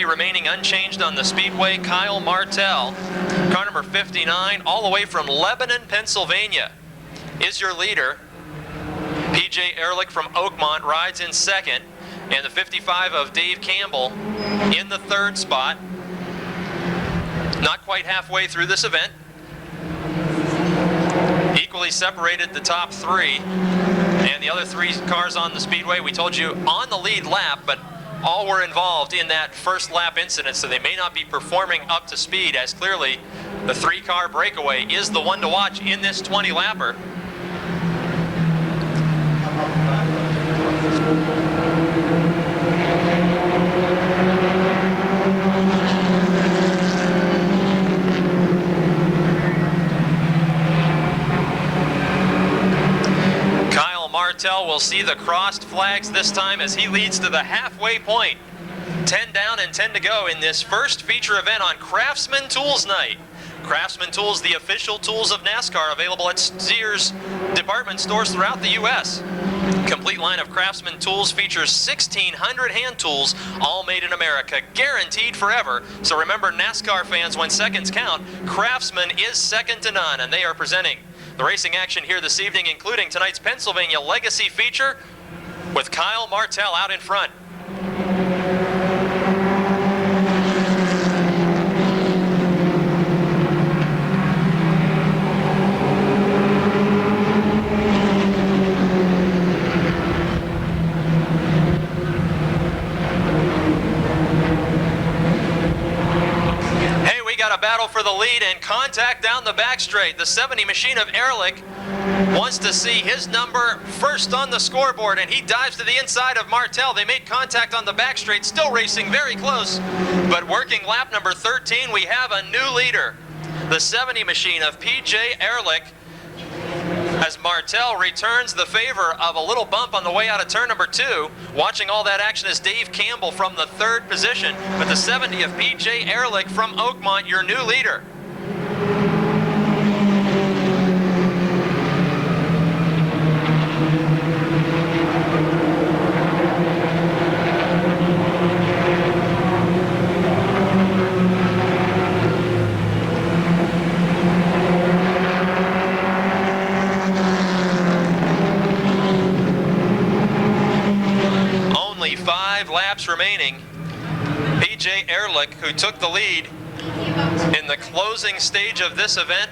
[SPEAKER 1] Remaining unchanged on the speedway, Kyle Martell, car number 59, all the way from Lebanon, Pennsylvania, is your leader. PJ Ehrlich from Oakmont rides in second, and the 55 of Dave Campbell in the third spot. Not quite halfway through this event. Equally separated the top 3, and the other 3 cars on the speedway, we told you on the lead lap, but all were involved in that first lap incident, so they may not be performing up to speed, as clearly the 3-car breakaway is the one to watch in this 20-lapper. Martell will see the crossed flags this time as he leads to the halfway point. 10 down and 10 to go in this first feature event on Craftsman Tools Night. Craftsman Tools, the official tools of NASCAR, available at Sears department stores throughout the U.S. Complete line of Craftsman Tools features 1,600 hand tools, all made in America, guaranteed forever. So remember, NASCAR fans, when seconds count, Craftsman is second to none, and they are presenting the racing action here this evening, including tonight's Pennsylvania Legacy feature with Kyle Martell out in front. got a battle for the lead and contact down the back straight. The 70 machine of Ehrlich wants to see his number first on the scoreboard, and he dives to the inside of Martel. They made contact on the back straight, still racing very close, but working lap number 13, we have a new leader. The 70 machine of P.J. Ehrlich, as Martel returns the favor of a little bump on the way out of turn number 2. Watching all that action is Dave Campbell from the 3rd position, but the 70 of P.J. Ehrlich from Oakmont, your new leader. Only 5 laps remaining. P.J. Ehrlich, who took the lead in the closing stage of this event.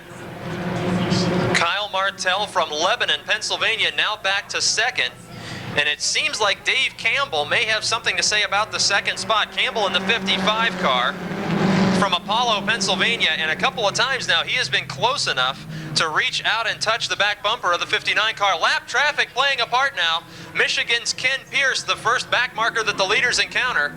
[SPEAKER 1] Kyle Martel from Lebanon, Pennsylvania, now back to 2nd. And it seems like Dave Campbell may have something to say about the 2nd spot. Campbell in the 55 car from Apollo, Pennsylvania, and a couple of times now he has been close enough to reach out and touch the back bumper of the 59 car. Lap traffic playing a part now. Michigan's Ken Pierce, the first back marker that the leaders encounter.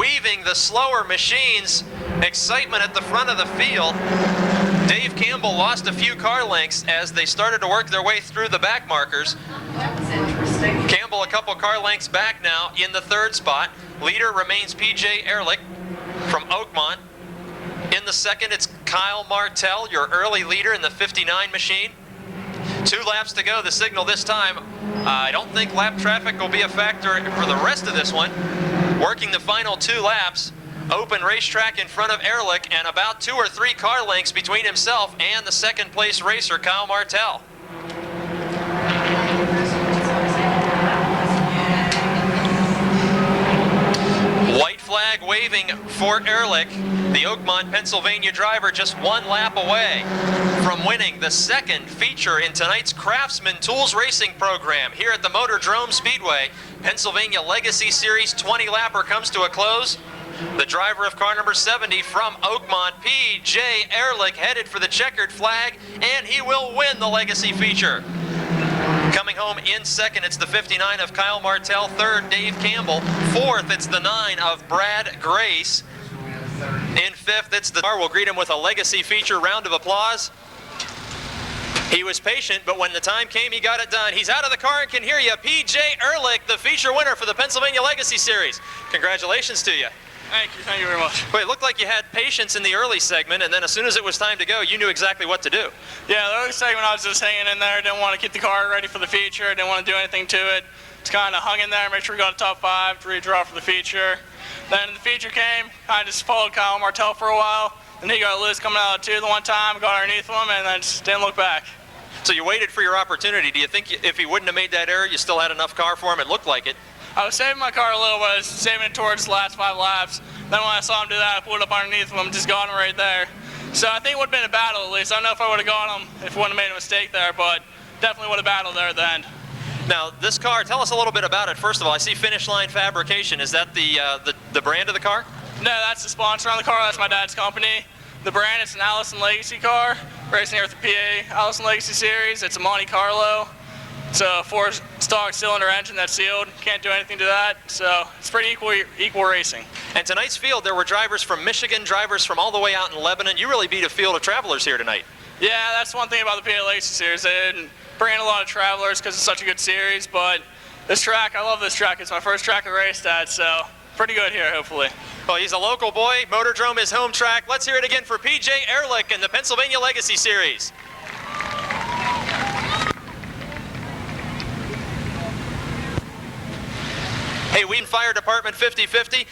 [SPEAKER 1] Weaving the slower machines, excitement at the front of the field. Dave Campbell lost a few car lengths as they started to work their way through the back markers.
[SPEAKER 4] That was interesting.
[SPEAKER 1] Campbell a couple car lengths back now in the 3rd spot. Leader remains P.J. Ehrlich from Oakmont. In the 2nd, it's Kyle Martel, your early leader in the 59 machine. 2 laps to go, the signal this time. I don't think lap traffic will be a factor for the rest of this one. Working the final 2 laps, open racetrack in front of Ehrlich, and about 2 or 3 car lengths between himself and the 2nd place racer, Kyle Martel. White flag waving for Ehrlich. The Oakmont, Pennsylvania driver just 1 lap away from winning the 2nd feature in tonight's Craftsman Tools Racing program here at the MOTORDROME Speedway. Pennsylvania Legacy Series 20-lapper comes to a close. The driver of car number 70 from Oakmont, P.J. Ehrlich, headed for the checkered flag, and he will win the Legacy feature. Coming home in 2nd, it's the 59 of Kyle Martel. 3rd, Dave Campbell. 4th, it's the 9 of Brad Grace. In 5th, it's the car. We'll greet him with a Legacy feature round of applause. He was patient, but when the time came, he got it done. He's out of the car and can hear you. P.J. Ehrlich, the feature winner for the Pennsylvania Legacy Series. Congratulations to you.
[SPEAKER 3] Thank you very much.
[SPEAKER 1] Wait, it looked like you had patience in the early segment, and then as soon as it was time to go, you knew exactly what to do.
[SPEAKER 3] Yeah, the early segment I was just hanging in there, didn't want to get the car ready for the feature, didn't want to do anything to it. Just kind of hung in there, made sure we got a top 5 to redraw for the feature. Then the feature came, I just followed Kyle Martel for a while, and he got loose coming out of 2 the one time, got underneath him, and then just didn't look back.
[SPEAKER 1] So you waited for your opportunity. Do you think if he wouldn't have made that error, you still had enough car for him? It looked like it.
[SPEAKER 3] I was saving my car a little bit, I was saving it towards the last 5 laps. Then when I saw him do that, I pulled up underneath him, just got him right there. So I think it would have been a battle at least. I don't know if I would have got him if I wouldn't have made a mistake there, but definitely would have battled there at the end.
[SPEAKER 1] Now, this car, tell us a little bit about it. First of all, I see Finish Line Fabrication. Is that the brand of the car?
[SPEAKER 3] No, that's the sponsor on the car. That's my dad's company. The brand is an Allison Legacy car, racing here with the PA Allison Legacy Series. It's a Monte Carlo. It's a 4-stock cylinder engine that's sealed. Can't do anything to that, so it's pretty equal racing.
[SPEAKER 1] And tonight's field, there were drivers from Michigan, drivers from all the way out in Lebanon. You really beat a field of travelers here tonight.
[SPEAKER 3] Yeah, that's one thing about the PA Legacy Series. They didn't bring in a lot of travelers because it's such a good series, but this track, I love this track. It's my first track I raced at, so pretty good here, hopefully.
[SPEAKER 1] Well, he's a local boy. Motordrome is home track. Let's hear it again for P.J. Ehrlich in the Pennsylvania Legacy Series. Hey, Wheaton Fire Department 50-50.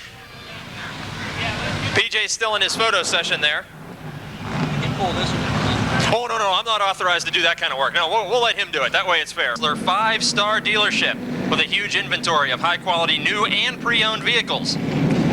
[SPEAKER 1] PJ's still in his photo session there. Oh, no, I'm not authorized to do that kind of work. No, we'll let him do it. That way it's fair. They're a 5-star dealership with a huge inventory of high-quality new and pre-owned vehicles.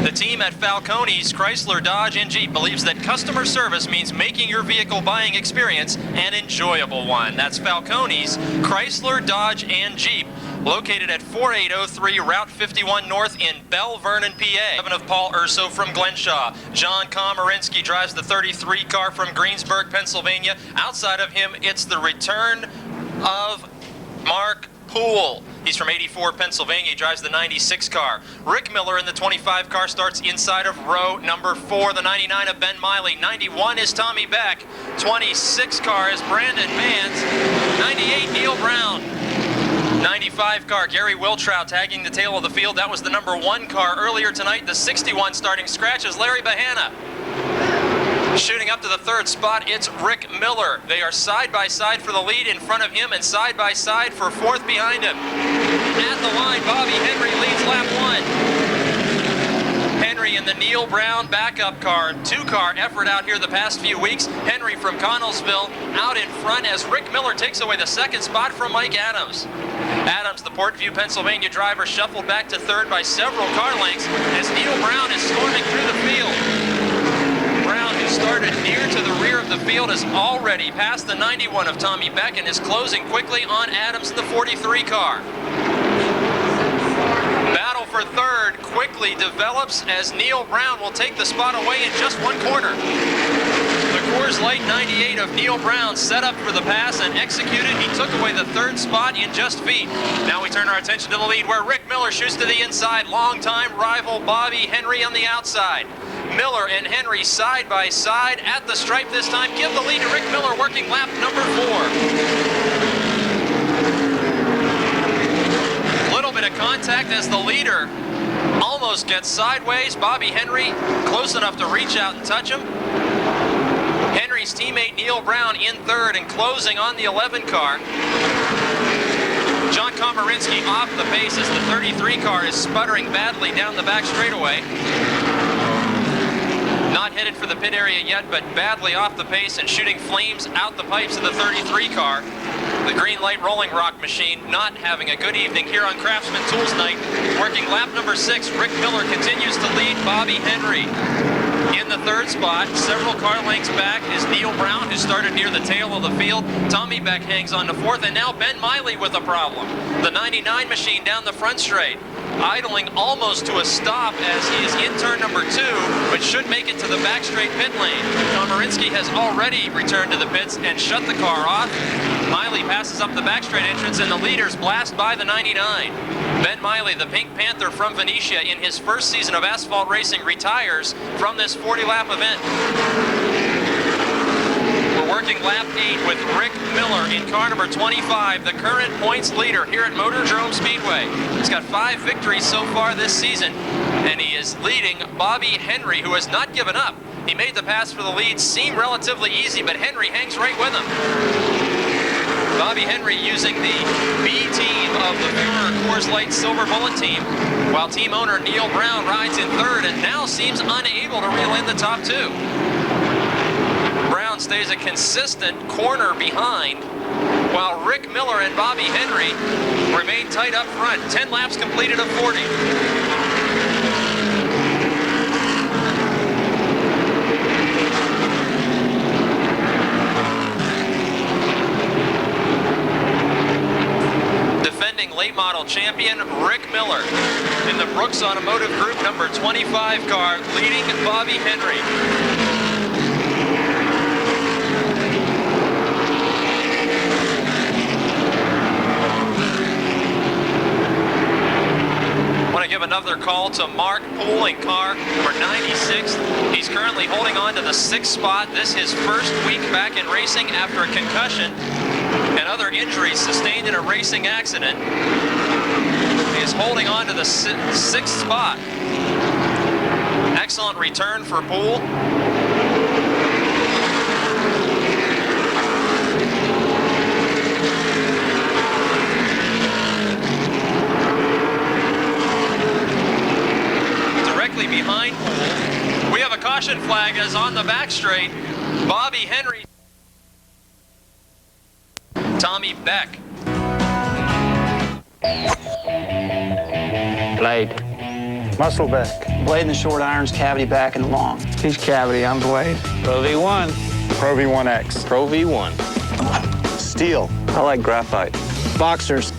[SPEAKER 1] The team at Falcone's Chrysler, Dodge, and Jeep believes that customer service means making your vehicle buying experience an enjoyable one. That's Falcone's Chrysler, Dodge, and Jeep. located at 4803 Route 51 North in Belle Vernon, PA. 7 of Paul Urso from Glenshaw. John Komarinsky drives the 33 car from Greensburg, Pennsylvania. Outside of him, it's the return of Mark Poole. He's from 84 Pennsylvania. He drives the 96 car. Rick Miller in the 25 car starts inside of row number 4. The 99 of Ben Miley. 91 is Tommy Beck. 26 car is Brandon Mans. 98 Neil Brown. 95 car Gary Wiltrow tagging the tail of the field. That was the number 1 car earlier tonight. The 61 starting scratch is Larry Bahana. Shooting up to the 3rd spot, it's Rick Miller. They are side by side for the lead in front of him and side by side for 4th behind him. At the line, Bobby Henry leads lap 1. Henry in the Neil Brown backup car. 2-car effort out here the past few weeks. Henry from Connellsville out in front as Rick Miller takes away the 2nd spot from Mike Adams. Adams, the Portview, Pennsylvania driver, shuffled back to 3rd by several car lengths as Neil Brown is storming through the field. Brown, who started near to the rear of the field, is already past the 91 of Tommy Beck and is closing quickly on Adams in the 43 car. Battle for 3rd quickly develops as Neil Brown will take the spot away in just 1 corner. The Coors Light 98 of Neil Brown set up for the pass and executed. He took away the 3rd spot in just feet. Now we turn our attention to the lead where Rick Miller shoots to the inside. Longtime rival Bobby Henry on the outside. Miller and Henry side by side at the stripe this time. Give the lead to Rick Miller working lap number 4. Little bit of contact as the leader almost gets sideways. Bobby Henry close enough to reach out and touch him. Henry's teammate Neil Brown in 3rd and closing on the 11 car. John Komarinsky off the pace as the 33 car is sputtering badly down the back straightaway. Not headed for the pit area yet, but badly off the pace and shooting flames out the pipes of the 33 car. The Green Light Rolling Rock machine not having a good evening here on Craftsman Tools Night. Working lap number 6, Rick Miller continues to lead Bobby Henry. In the 3rd spot, several car lengths back, is Neil Brown, who started near the tail of the field. Tommy Beck hangs on to 4th, and now Ben Miley with a problem. The 99 machine down the front straight, idling almost to a stop as he is in turn number 2, but should make it to the back straight pit lane. Komarinsky has already returned to the pits and shut the car off. Miley passes up the back straight entrance, and the leaders blast by the 99. Ben Miley, the Pink Panther from Venetia, in his first season of asphalt racing, retires from this 40-lap event. We're working lap 8 with Rick Miller in car number 25, the current points leader here at MOTORDROME Speedway. He's got 5 victories so far this season, and he is leading Bobby Henry, who has not given up. He made the pass for the lead seem relatively easy, but Henry hangs right with him. Bobby Henry using the B team of the Buehrer Coors Light Silver Bullet team, while team owner Neil Brown rides in 3rd and now seems unable to reel in the top 2. Brown stays a consistent corner behind, while Rick Miller and Bobby Henry remain tight up front. 10 laps completed of 40. Late model champion Rick Miller in the Brooks Automotive Group number 25 car, leading Bobby Henry. Want to give another call to Mark Poole in car number 96. He's currently holding on to the 6th spot. This is his first week back in racing after a concussion and other injuries sustained in a racing accident. He is holding on to the 6th spot. Excellent return for Poole. Directly behind Poole, we have a caution flag as on the back straight, Bobby Henry. Tommy Beck.
[SPEAKER 5] Blade.
[SPEAKER 6] Muscle back.
[SPEAKER 7] Blade in the short irons, cavity back and long.
[SPEAKER 5] He's cavity, I'm Blade. Pro V1.
[SPEAKER 6] Pro V1X.
[SPEAKER 5] Pro V1.
[SPEAKER 6] Steel.
[SPEAKER 5] I like graphite.
[SPEAKER 7] Boxers.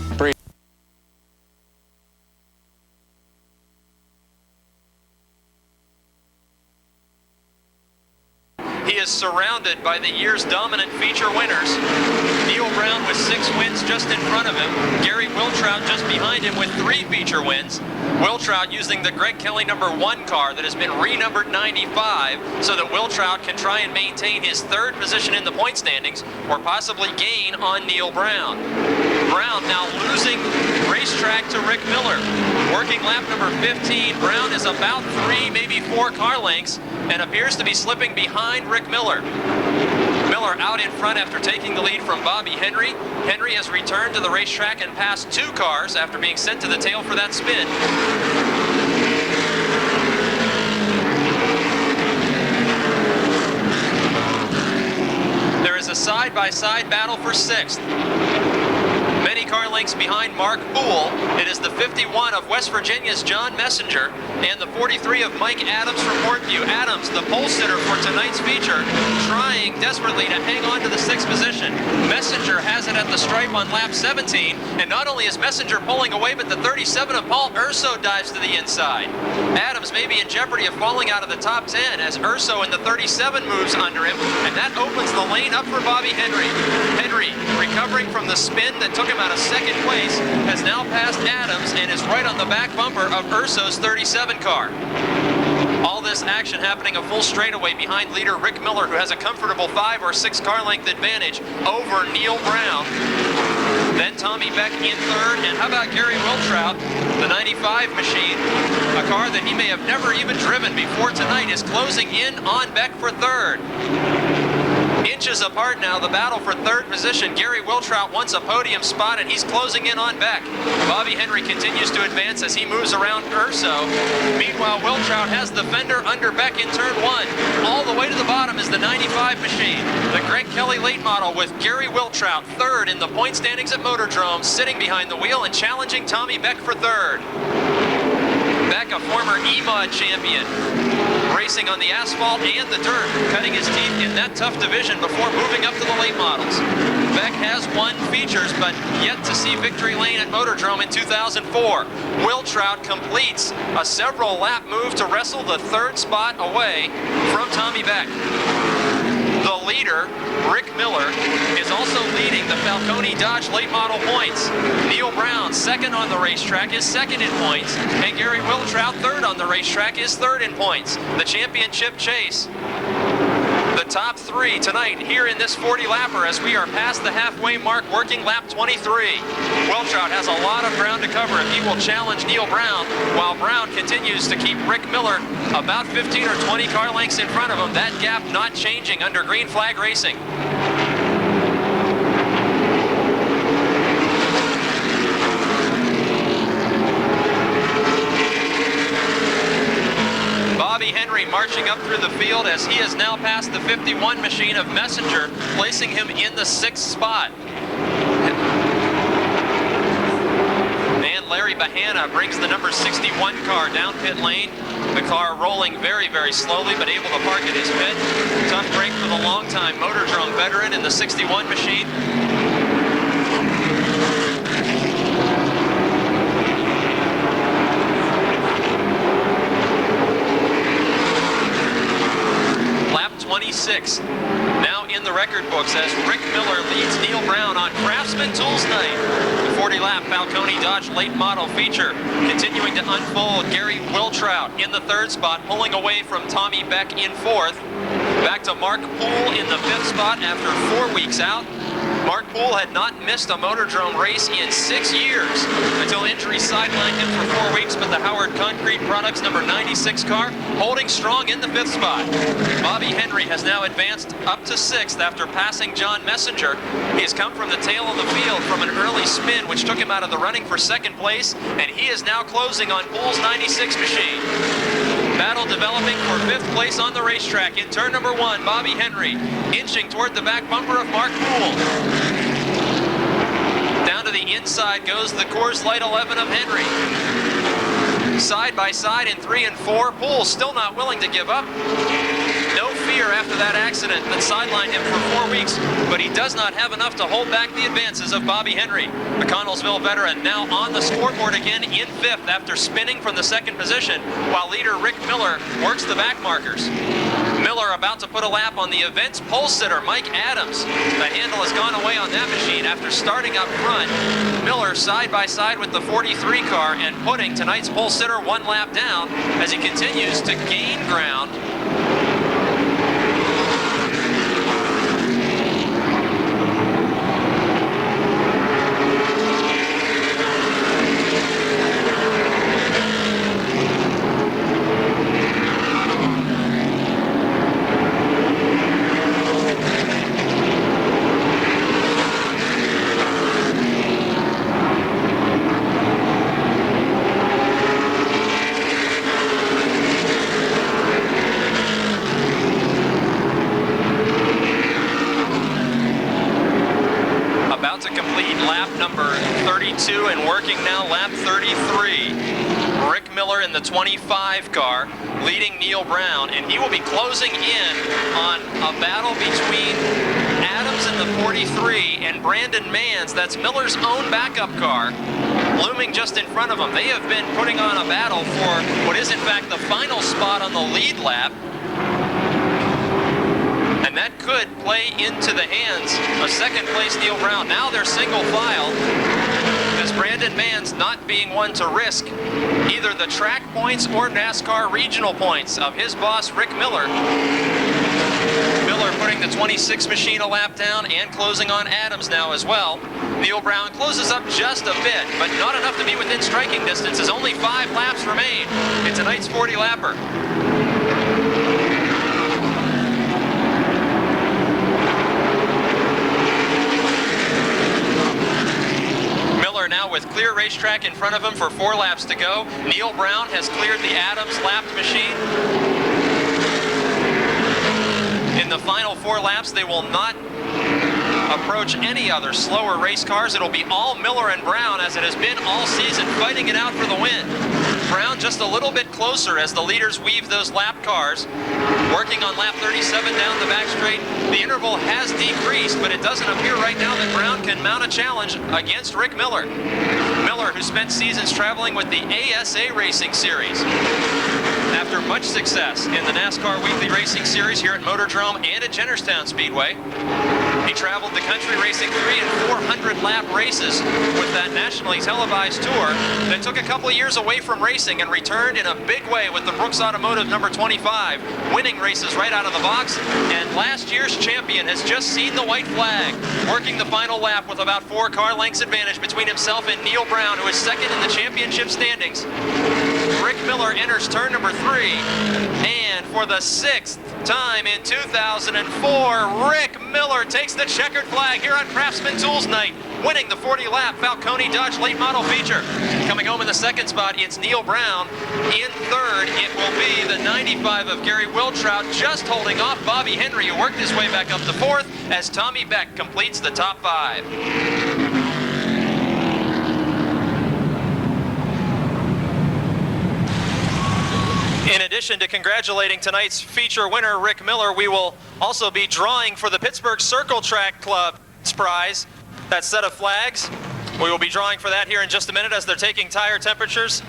[SPEAKER 1] is surrounded by the year's dominant feature winners. Neil Brown with 6 wins just in front of him. Gary Wiltrout just behind him with 3 feature wins. Wiltrout using the Greg Kelly #1 car that has been renumbered 95 so that Wiltrout can try and maintain his 3rd position in the point standings or possibly gain on Neil Brown. Brown now losing racetrack to Rick Miller. Working lap number 15, Brown is about 3, maybe 4 car lengths and appears to be slipping behind Rick Miller. Miller out in front after taking the lead from Bobby Henry. Henry has returned to the racetrack and passed 2 cars after being sent to the tail for that spin. There is a side-by-side battle for 6th. Many car lengths behind Mark Poole. It is the 51 of West Virginia's John Messenger and the 43 of Mike Adams from Portview. Adams, the pole sitter for tonight's feature, trying desperately to hang on to the 6th position. Messenger has it at the stripe on lap 17, and not only is Messenger pulling away, but the 37 of Paul Urso dives to the inside. Adams may be in jeopardy of falling out of the top 10 as Urso in the 37 moves under him, and that opens the lane up for Bobby Henry. Henry, recovering from the spin that took him out of 2nd place, has now passed Adams and is right on the back bumper of Urso's 37 car. All this action happening a full straightaway behind leader Rick Miller, who has a comfortable 5 or 6 car length advantage over Neil Brown. Then Tommy Beck in 3rd, and how about Gary Wiltrout, the 95 machine, a car that he may have never even driven before tonight, is closing in on Beck for 3rd. Inches apart now, the battle for 3rd position. Gary Wiltrout wants a podium spot, and he's closing in on Beck. Bobby Henry continues to advance as he moves around Urso. Meanwhile, Wiltrout has the fender under Beck in turn 1. All the way to the bottom is the 95 machine. The Greg Kelly late model with Gary Wiltrout 3rd in the point standings at Motordrome, sitting behind the wheel and challenging Tommy Beck for 3rd. Beck, a former EMOD champion, racing on the asphalt and the dirt, cutting his teeth in that tough division before moving up to the late models. Beck has won features, but yet to see victory lane at Motordrome in 2004. Wiltrout completes a several lap move to wrestle the 3rd spot away from Tommy Beck. The leader, Rick Miller, is also leading the Falcone Dodge late model points. Neil Brown, 2nd on the racetrack, is 2nd in points, and Gary Wiltrout, 3rd on the racetrack, is 3rd in points. The championship chase. The top 3 tonight here in this 40-lapper as we are past the halfway mark, working lap 23. Wiltrout has a lot of ground to cover if he will challenge Neil Brown, while Brown continues to keep Rick Miller about 15 or 20 car lengths in front of him. That gap not changing under green flag racing. Bobby Henry marching up through the field as he has now passed the 51 machine of Messenger, placing him in the 6th spot. And Larry Bahana brings the number 61 car down pit lane. The car rolling very, very slowly, but able to park at his pit. Tough break for the longtime Motordrome veteran in the 61 machine. Lap 26, now in the record books as Rick Miller leads Neil Brown on Craftsman Tools Night. The 40-lap Falcone Dodge late model feature continuing to unfold. Gary Wiltrout in the 3rd spot, pulling away from Tommy Beck in 4th. Back to Mark Poole in the 5th spot after 4 weeks out. Mark Poole had not missed a Motordrome race in 6 years until injury sidelined him for 4 weeks, but the Howard Concrete Products number 96 car holding strong in the 5th spot. Bobby Henry has now advanced up to 6th after passing John Messenger. He has come from the tail of the field from an early spin which took him out of the running for 2nd place, and he is now closing on Poole's 96 machine. Battle developing for 5th place on the racetrack in turn number 1. Bobby Henry inching toward the back bumper of Mark Poole. Down to the inside goes the Coors Light 11 of Henry. Side by side in 3 and 4. Poole still not willing to give up. No fear after that accident that sidelined him for 4 weeks, but he does not have enough to hold back the advances of Bobby Henry. The Connellsville veteran now on the scoreboard again in 5th after spinning from the 2nd position, while leader Rick Miller works the back markers. Miller about to put a lap on the event's pole sitter, Mike Adams. The handle has gone away on that machine after starting up front. Miller side by side with the 43 car and putting tonight's pole sitter one lap down as he continues to gain ground. To complete lap number 32 and working now lap 33. Rick Miller in the 25 car leading Neil Brown, and he will be closing in on a battle between Adams in the 43 and Brandon Manns. That's Miller's own backup car, looming just in front of him. They have been putting on a battle for what is in fact the final spot on the lead lap. And that could play into the hands of second place Neil Brown. Now they're single file, as Brandon Manns not being one to risk either the track points or NASCAR regional points of his boss, Rick Miller. Miller putting the 26 machine a lap down and closing on Adams now as well. Neil Brown closes up just a bit, but not enough to be within striking distance as only 5 laps remain in tonight's 40-lapper. Now with clear racetrack in front of him for 4 laps to go. Neil Brown has cleared the Adams lapped machine. In the final 4 laps, they will not approach any other slower race cars. It'll be all Miller and Brown, as it has been all season, fighting it out for the win. Brown just a little bit closer as the leaders weave those lap cars. Working on lap 37 down the back straight. The interval has decreased, but it doesn't appear right now that Brown can mount a challenge against Rick Miller. Miller, who spent seasons traveling with the ASA Racing Series. After much success in the NASCAR Weekly Racing Series here at Motordrome and at Jennerstown Speedway, he traveled the country racing 300 and 400 lap races with that nationally televised tour that took a couple of years away from racing and returned in a big way with the Brooks Automotive number 25, winning races right out of the box. And last year's champion has just seen the white flag, working the final lap with about 4 car lengths advantage between himself and Neil Brown, who is second in the championship standings. Rick Miller enters turn number 3, and for the 6th time in 2004, Rick Miller takes the checkered flag here on Craftsman Tools Night, winning the 40-lap Falcone Dodge Late Model feature. Coming home in the 2nd spot, it's Neil Brown. In 3rd, it will be the 95 of Gary Wiltrout, just holding off Bobby Henry, who worked his way back up to 4th, as Tommy Beck completes the top 5. In addition to congratulating tonight's feature winner, Rick Miller, we will also be drawing for the Pittsburgh Circle Track Club prize, that set of flags. We will be drawing for that here in just a minute as they're taking tire temperatures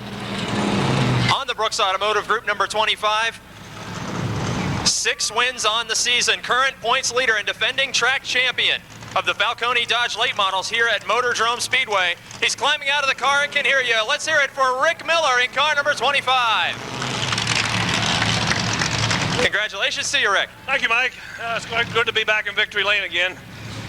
[SPEAKER 1] on the Brooks Automotive Group number 25. 6 wins on the season, current points leader and defending track champion of the Falcone Dodge Late Models here at Motordrome Speedway. He's climbing out of the car and can hear you. Let's hear it for Rick Miller in car number 25. Congratulations to you, Rick.
[SPEAKER 8] Thank you, Mike. It's quite good to be back in victory lane again.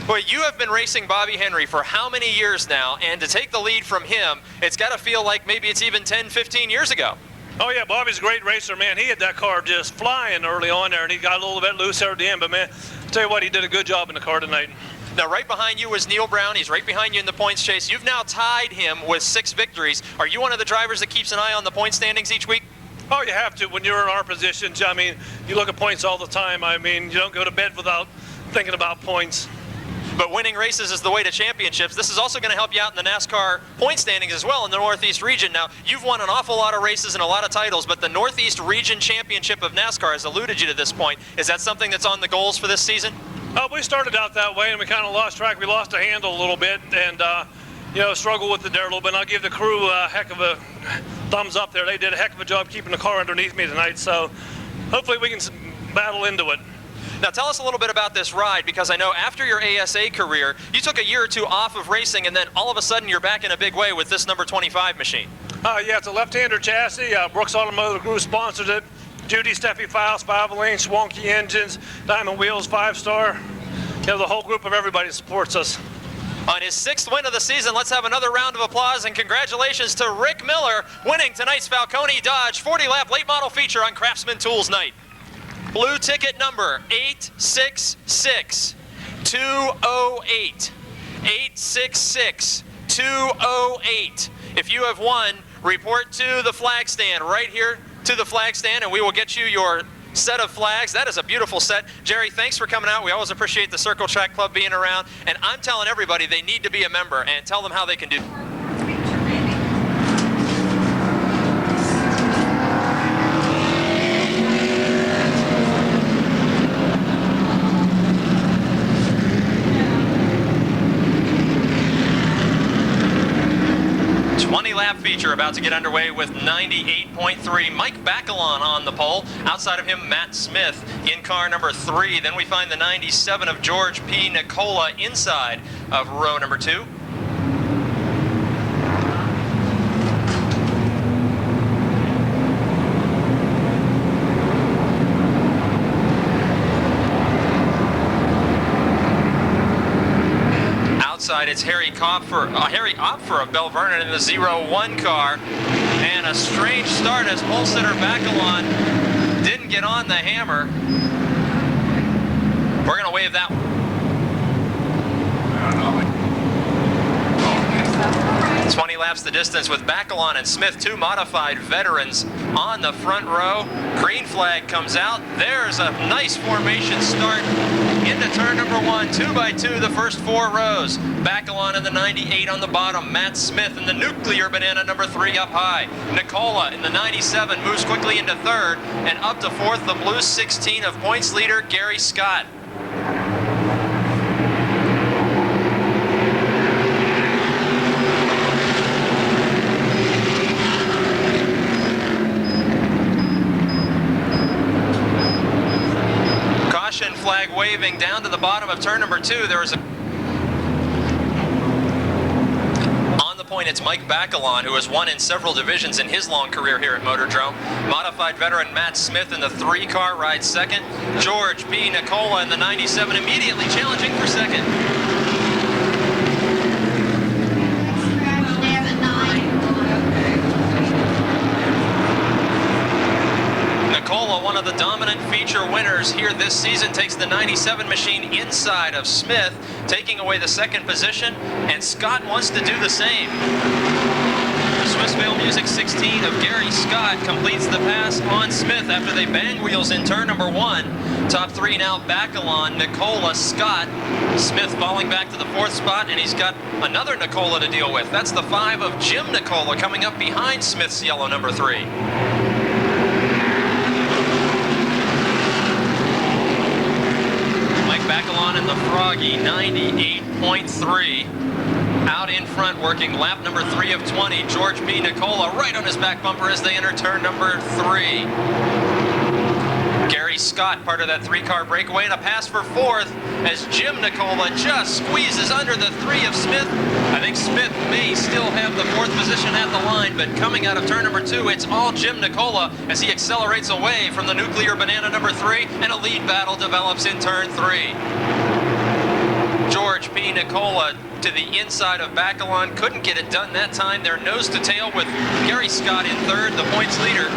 [SPEAKER 1] Well, you have been racing Bobby Henry for how many years now? And to take the lead from him, it's got to feel like maybe it's even 10, 15 years ago.
[SPEAKER 8] Oh, yeah, Bobby's a great racer, man. He had that car just flying early on there, and he got a little bit loose there at the end. But, man, I'll tell you what, he did a good job in the car tonight.
[SPEAKER 1] Now, right behind you was Neil Brown. He's right behind you in the points chase. You've now tied him with 6 victories. Are you one of the drivers that keeps an eye on the point standings each week?
[SPEAKER 8] Oh, you have to when you're in our positions. I mean, you look at points all the time. I mean, you don't go to bed without thinking about points.
[SPEAKER 1] But winning races is the way to championships. This is also going to help you out in the NASCAR point standings as well in the Northeast region. Now, you've won an awful lot of races and a lot of titles, but the Northeast region championship of NASCAR has eluded you to this point. Is that something that's on the goals for this season?
[SPEAKER 8] We started out that way, and we kind of lost track. We lost a handle a little bit, and struggled with it there a little bit. And I'll give the crew a heck of a thumbs up there. They did a heck of a job keeping the car underneath me tonight. So hopefully we can battle into it.
[SPEAKER 1] Now tell us a little bit about this ride, because I know after your ASA career, you took a year or two off of racing, and then all of a sudden you're back in a big way with this number 25 machine.
[SPEAKER 8] Yeah, it's a left-hander chassis. Brooks Automotive Group sponsors it. Judy, Steffi Files, 5-lane, Swanky engines, Diamond Wheels, 5-star. You know, the whole group of everybody supports us.
[SPEAKER 1] On his 6th win of the season, let's have another round of applause and congratulations to Rick Miller, winning tonight's Falcone Dodge 40-lap late model feature on Craftsman Tools Night. Blue ticket number 866-208. 866-208. If you have won, report to the flag stand, right here to the flag stand, and we will get you your set of flags. That is a beautiful set. Jerry, thanks for coming out. We always appreciate the Circle Track Club being around, and I'm telling everybody they need to be a member, and tell them how they can do. Lap feature about to get underway with 98.3. Mike Bacalon on the pole. Outside of him, Matt Smith in car number 3. Then we find the 97 of George P. Nicola inside of row number 2. It's Harry Opfer of Bell Vernon in the 01 car, and a strange start as pole sitter Bacalon didn't get on the hammer. We're going to wave that one. 20 laps the distance with Bacalon and Smith, 2 modified veterans on the front row. Green flag comes out. There's a nice formation start into turn number 1, 2 by 2, the first 4 rows. Bacalon in the 98 on the bottom. Matt Smith in the nuclear banana number 3 up high. Nicola in the 97 moves quickly into 3rd, and up to 4th, the blue 16 of points leader Gary Scott. Flag waving down to the bottom of turn number 2. There is a on the point. It's Mike Bacalon, who has won in several divisions in his long career here at Motordrome. Modified veteran Matt Smith in the 3-car ride second. George P. Nicola in the 97 immediately challenging for second. Nicola, one of the dominant feature winners here this season, takes the 97 machine inside of Smith, taking away the second position, and Scott wants to do the same. The Swissvale Music 16 of Gary Scott completes the pass on Smith after they bang wheels in turn number 1. Top 3 now Bacalon, Nicola, Scott. Smith falling back to the 4th spot, and he's got another Nicola to deal with. That's the 5 of Jim Nicola coming up behind Smith's yellow number 3. Bacalon in the Froggy 98.3. Out in front, working lap number 3 of 20. George P. Nicola right on his back bumper as they enter turn number 3. Gary Scott, part of that 3-car breakaway, and a pass for 4th as Jim Nicola just squeezes under the 3 of Smith. I think Smith may still have the 4th position at the line, but coming out of turn number 2, it's all Jim Nicola as he accelerates away from the nuclear banana number 3, and a lead battle develops in turn 3. George P. Nicola to the inside of Bacalon, couldn't get it done that time. They're nose to tail with Gary Scott in 3rd, the points leader.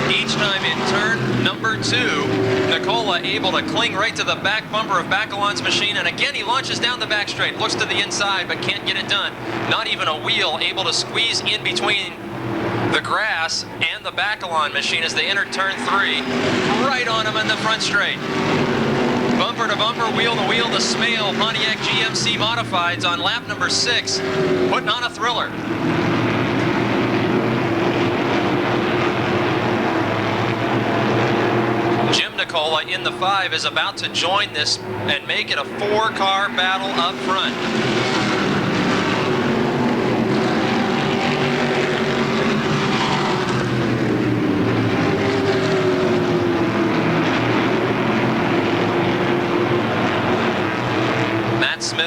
[SPEAKER 1] Each time in turn number 2, Nicola able to cling right to the back bumper of Bacalon's machine, and again he launches down the back straight, looks to the inside but can't get it done. Not even a wheel able to squeeze in between the grass and the Bacalon machine as they enter turn 3. Right on him in the front straight. Bumper to bumper, wheel to wheel, the Smale Pontiac GMC Modifieds on lap number 6, putting on a thriller. Jim Nicola in the 5 is about to join this and make it a 4-car battle up front.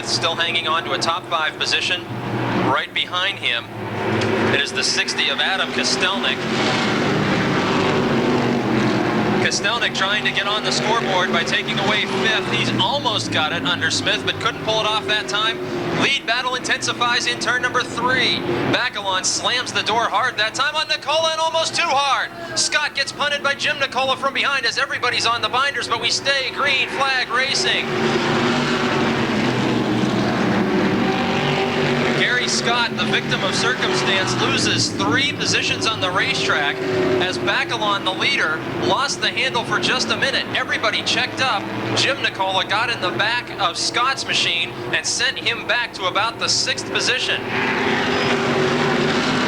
[SPEAKER 1] still hanging on to a top 5 position. Right behind him, it is the 60 of Adam Kostelnik. Kostelnik trying to get on the scoreboard by taking away 5th. He's almost got it under Smith, but couldn't pull it off that time. Lead battle intensifies in turn number 3. Bacalon slams the door hard that time on Nicola and almost too hard. Scott gets punted by Jim Nicola from behind as everybody's on the binders, but we stay green flag racing. Gary Scott, the victim of circumstance, loses 3 positions on the racetrack as Bacalon, the leader, lost the handle for just a minute. Everybody checked up. Jim Nicola got in the back of Scott's machine and sent him back to about the 6th position.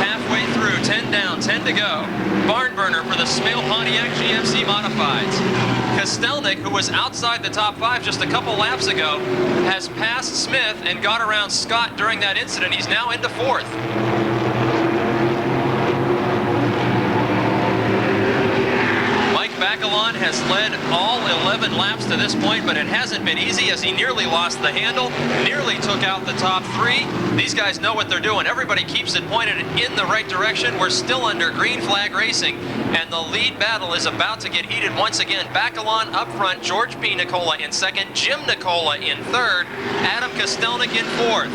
[SPEAKER 1] Halfway through, 10 down, 10 to go. Barn burner for the Smale Pontiac GMC Modifieds. Kostelnik, who was outside the top 5 just a couple laps ago, has passed Smith and got around Scott during that incident. He's now into 4th. Mike Bacalon has led all 11 laps to this point, but it hasn't been easy as he nearly lost the handle, nearly took out the top 3. These guys know what they're doing. Everybody keeps it pointed in the right direction. We're still under green flag racing, and the lead battle is about to get heated once again. Bacalon up front, George P. Nicola in 2nd, Jim Nicola in 3rd, Adam Kostelnik in 4th.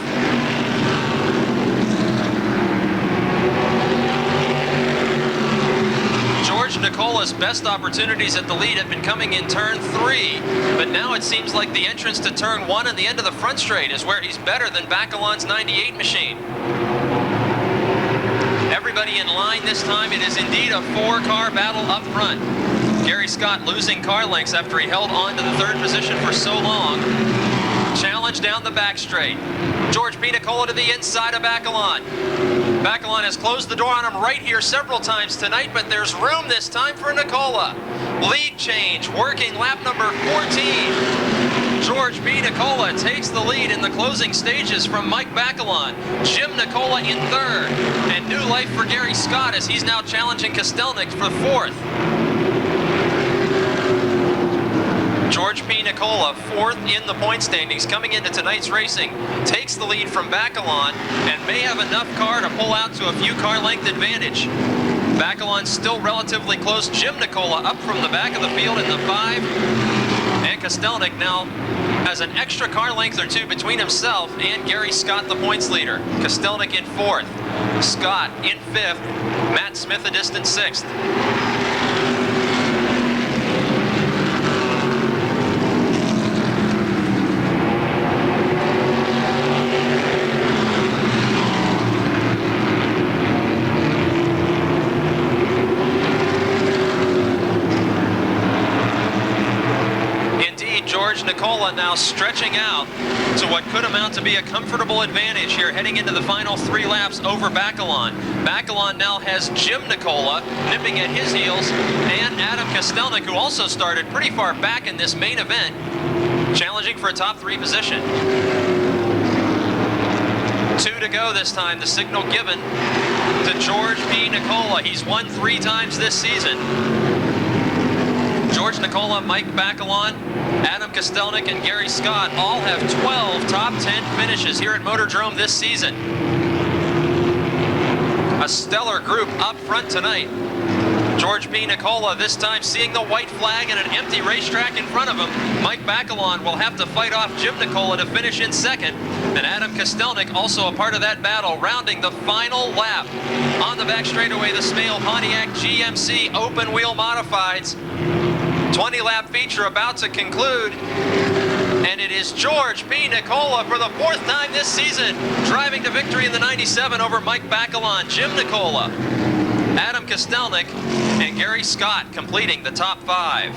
[SPEAKER 1] George Nicola's best opportunities at the lead have been coming in turn 3, but now it seems like the entrance to turn 1 and the end of the front straight is where he's better than Bacalon's 98 machine. Everybody in line this time. It is indeed a 4-car battle up front. Gary Scott losing car lengths after he held on to the 3rd position for so long. Challenge down the back straight. George P. Nicola to the inside of Bacalon. Bacalon has closed the door on him right here several times tonight, but there's room this time for Nicola. Lead change, working lap number 14. George B. Nicola takes the lead in the closing stages from Mike Bacalon. Jim Nicola in 3rd, and new life for Gary Scott as he's now challenging Kostelnik for 4th. George P. Nicola, 4th in the point standings coming into tonight's racing, takes the lead from Bacalon and may have enough car to pull out to a few car length advantage. Bacalon still relatively close. Jim Nicola up from the back of the field in the 5. And Kostelnik now has an extra car length or 2 between himself and Gary Scott, the points leader. Kostelnik in 4th. Scott in 5th. Matt Smith a distant 6th. George Nicola now stretching out to what could amount to be a comfortable advantage here heading into the final 3 laps over Bacalon. Bacalon now has Jim Nicola nipping at his heels and Adam Kostelnik, who also started pretty far back in this main event, challenging for a top 3 position. 2 to go this time, the signal given to George P. Nicola. He's won 3 times this season. George Nicola, Mike Bacalon, Adam Kostelnik, and Gary Scott all have 12 top 10 finishes here at Motordrome this season. A stellar group up front tonight. George P. Nicola this time seeing the white flag and an empty racetrack in front of him. Mike Bacalon will have to fight off Jim Nicola to finish in 2nd. And Adam Kostelnik also a part of that battle, rounding the final lap. On the back straightaway, the Smale Pontiac GMC open wheel modifieds. 20-lap feature about to conclude, and it is George P. Nicola for the 4th time this season, driving to victory in the 97 over Mike Bacalon. Jim Nicola, Adam Kostelnik, and Gary Scott completing the top 5.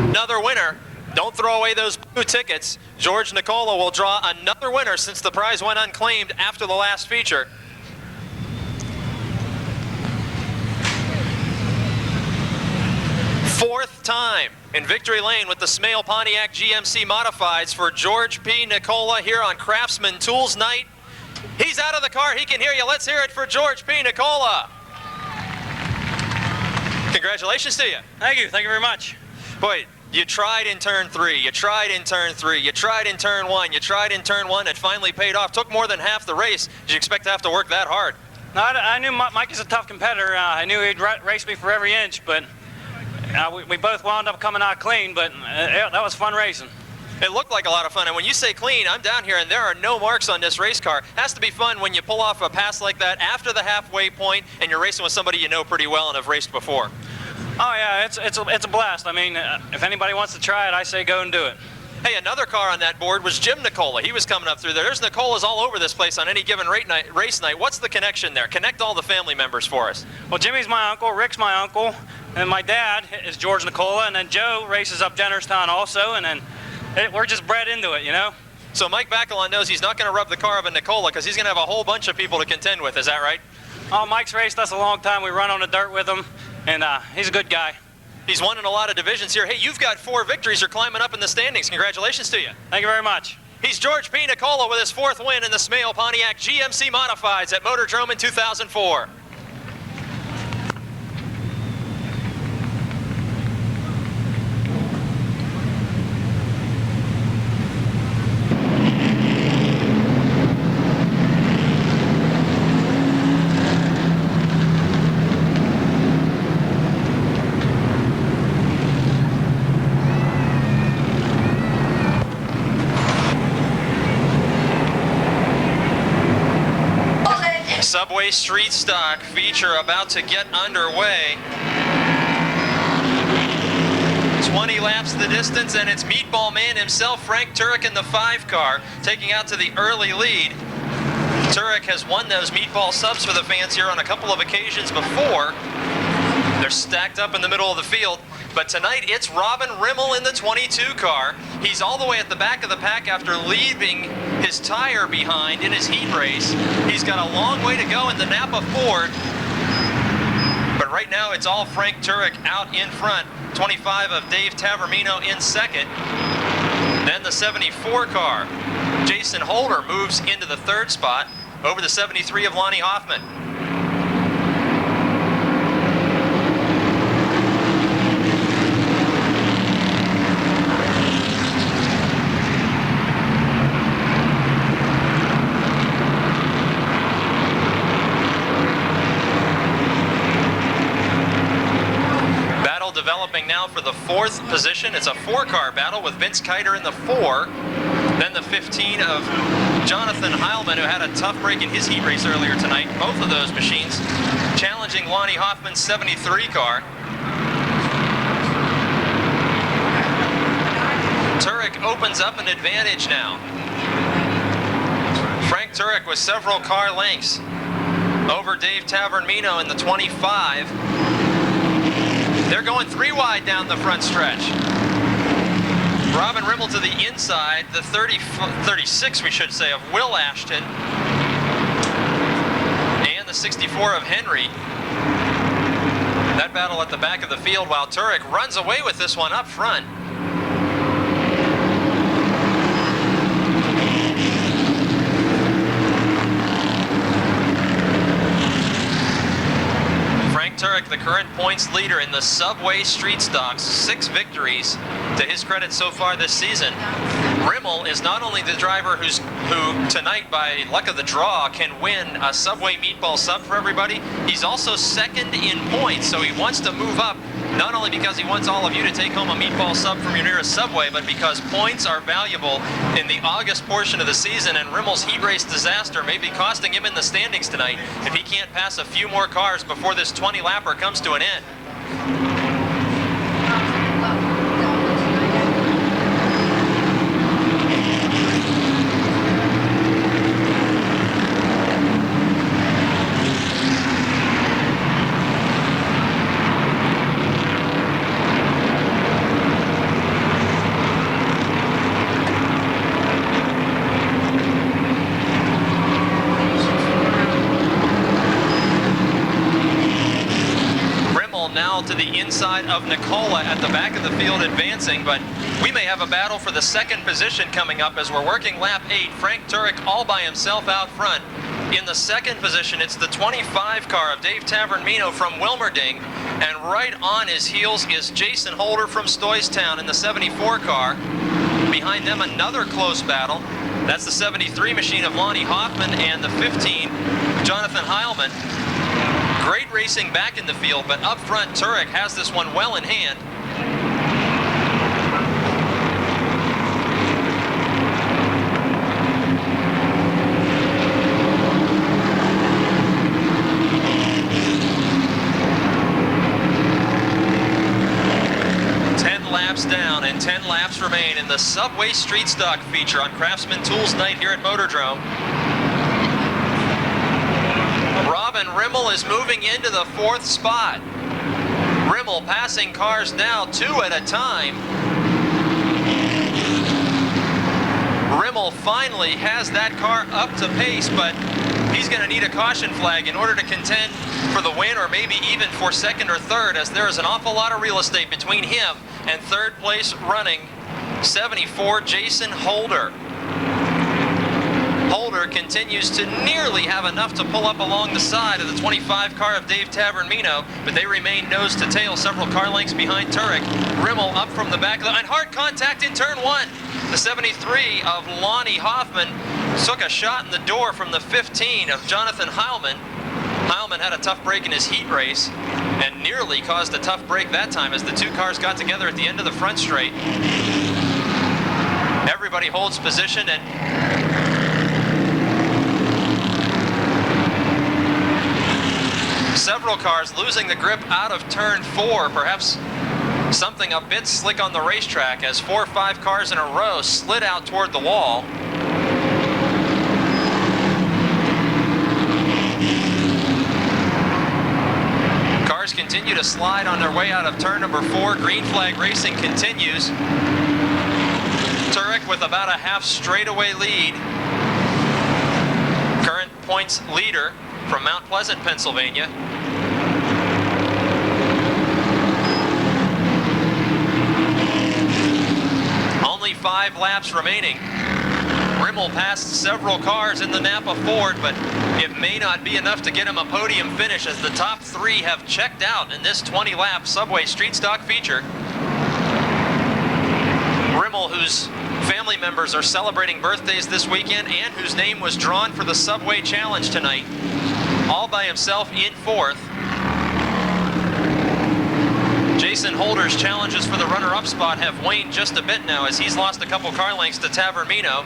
[SPEAKER 1] Another winner. Don't throw away those blue tickets. George Nicola will draw another winner since the prize went unclaimed after the last feature. Fourth time in victory lane with the Smale Pontiac GMC Modifieds for George P. Nicola here on Craftsman Tools Night. He's out of the car. He can hear you. Let's hear it for George P. Nicola. Congratulations to you.
[SPEAKER 3] Thank you very much.
[SPEAKER 1] Boy, you tried in turn 3, you tried in turn 3, you tried in turn 1, you tried in turn 1, it finally paid off. Took more than half the race. Did you expect to have to work that hard?
[SPEAKER 3] No, I knew Mike is a tough competitor. I knew he'd race me for every inch, but we both wound up coming out clean, but that was fun racing.
[SPEAKER 1] It looked like a lot of fun, and when you say clean, I'm down here and there are no marks on this race car. Has to be fun when you pull off a pass like that after the halfway point and you're racing with somebody you know pretty well and have raced before.
[SPEAKER 3] Oh yeah, it's a blast. I mean, if anybody wants to try it, I say go and do it.
[SPEAKER 1] Hey, another car on that board was Jim Nicola. He was coming up through there. There's Nicolas all over this place on any given race night. What's the connection there? Connect all the family members for us.
[SPEAKER 3] Well, Jimmy's my uncle, Rick's my uncle, and my dad is George Nicola, and then Joe races up Jennerstown also, and then we're just bred into it, you know?
[SPEAKER 1] So Mike Bacalon knows he's not going to rub the car of a Nicola because he's going to have a whole bunch of people to contend with. Is that right?
[SPEAKER 3] Oh, Mike's raced us a long time. We run on the dirt with him, and he's a good guy.
[SPEAKER 1] He's won in a lot of divisions here. Hey, you've got 4 victories. You're climbing up in the standings. Congratulations to you.
[SPEAKER 3] Thank you very much.
[SPEAKER 1] He's George P. Nicola with his 4th win in the Smale Pontiac GMC Modifieds at Motordrome in 2004. Subway Street Stock feature about to get underway. 20 laps the distance, and it's Meatball Man himself, Frank Turek, in the 5 car, taking out to the early lead. Turek has won those Meatball subs for the fans here on a couple of occasions before. They're stacked up in the middle of the field. But tonight, it's Robin Rimmel in the 22 car. He's all the way at the back of the pack after leaving his tire behind in his heat race. He's got a long way to go in the Napa Ford. But right now, it's all Frank Turek out in front. 25 of Dave Tavermino in second. Then the 74 car. Jason Holder moves into the 3rd spot over the 73 of Lonnie Hoffman. Developing now for the 4th position. It's a 4-car battle with Vince Kiter in the 4. Then the 15 of Jonathan Heilman, who had a tough break in his heat race earlier tonight. Both of those machines challenging Lonnie Hoffman's 73 car. Turek opens up an advantage now. Frank Turek with several car lengths over Dave Tavermino in the 25. They're going 3 wide down the front stretch. Robin Rimmel to the inside, the 36, we should say, of Will Ashton, and the 64 of Henry. That battle at the back of the field while Turek runs away with this one up front. Turek, the current points leader in the Subway Street Stocks, 6 victories to his credit so far this season. Rimmel is not only the driver who tonight, by luck of the draw, can win a Subway Meatball sub for everybody. He's also 2nd in points, so he wants to move up, not only because he wants all of you to take home a Meatball sub from your nearest Subway, but because points are valuable in the August portion of the season, and Rimmel's heat race disaster may be costing him in the standings tonight if he can't pass a few more cars before this 20-lapper comes to an end. To the inside of Nicola at the back of the field advancing, but we may have a battle for the 2nd position coming up as we're working lap 8. Frank Turek all by himself out front In the second position, it's the 25 car of Dave Tavernino from Wilmerding, and right on his heels is Jason Holder from Stoystown in the 74 car. Behind them, another close battle. That's the 73 machine of Lonnie Hoffman and the 15, Jonathan Heilman. Great racing back in the field, but up front, Turek has this one well in hand. Down and 10 laps remain in the Subway Street Stock feature on Craftsman Tools Night here at Motordrome. Robin Rimmel is moving into the 4th spot. Rimmel passing cars now 2 at a time. Rimmel finally has that car up to pace, but he's going to need a caution flag in order to contend for the win, or maybe even for second or third, as there is an awful lot of real estate between him and third place running 74 Jason Holder. Holder continues to nearly have enough to pull up along the side of the 25 car of Dave Tavernino, but they remain nose to tail several car lengths behind Turek. Rimmel up from the back, and hard contact in turn 1. The 73 of Lonnie Hoffman took a shot in the door from the 15 of Jonathan Heilman. Heilman had a tough break in his heat race and nearly caused a tough break that time as the two cars got together at the end of the front straight. Everybody holds position, and several cars losing the grip out of turn 4, perhaps something a bit slick on the racetrack as 4 or 5 cars in a row slid out toward the wall. Cars continue to slide on their way out of turn number 4. Green flag racing continues. Turek with about a half straightaway lead. Current points leader from Mount Pleasant, Pennsylvania. Only 5 laps remaining. Rimmel passed several cars in the Napa Ford, but it may not be enough to get him a podium finish as the top 3 have checked out in this 20-lap Subway Street Stock feature. Rimmel, whose family members are celebrating birthdays this weekend and whose name was drawn for the Subway Challenge tonight, all by himself in 4th. Jason Holder's challenges for the runner-up spot have waned just a bit now as he's lost a couple car lengths to Tavernino.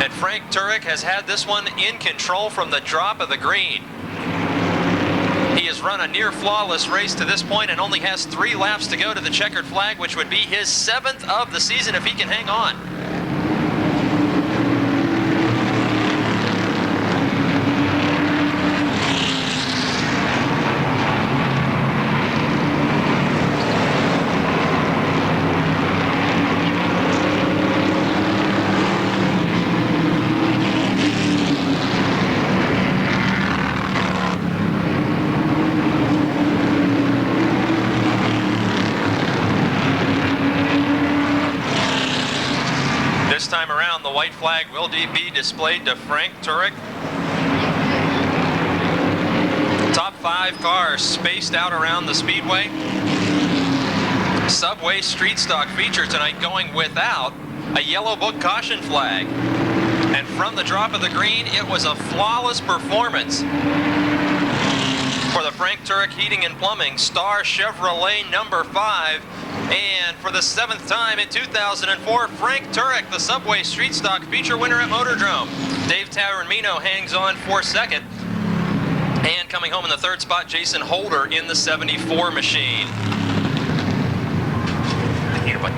[SPEAKER 1] And Frank Turek has had this one in control from the drop of the green. He has run a near flawless race to this point and only has 3 laps to go to the checkered flag, which would be his 7th of the season if he can hang on. Time around, the white flag will be displayed to Frank Turek. Top 5 cars spaced out around the speedway. Subway Street Stock feature tonight going without a yellow book caution flag. And from the drop of the green, it was a flawless performance for the Frank Turek Heating and Plumbing Star Chevrolet number 5. And for the 7th time in 2004, Frank Turek, the Subway Street Stock feature winner at Motordrome. Dave Tavernino hangs on for 2nd. And coming home in the 3rd spot, Jason Holder in the 74 machine. Here, bud.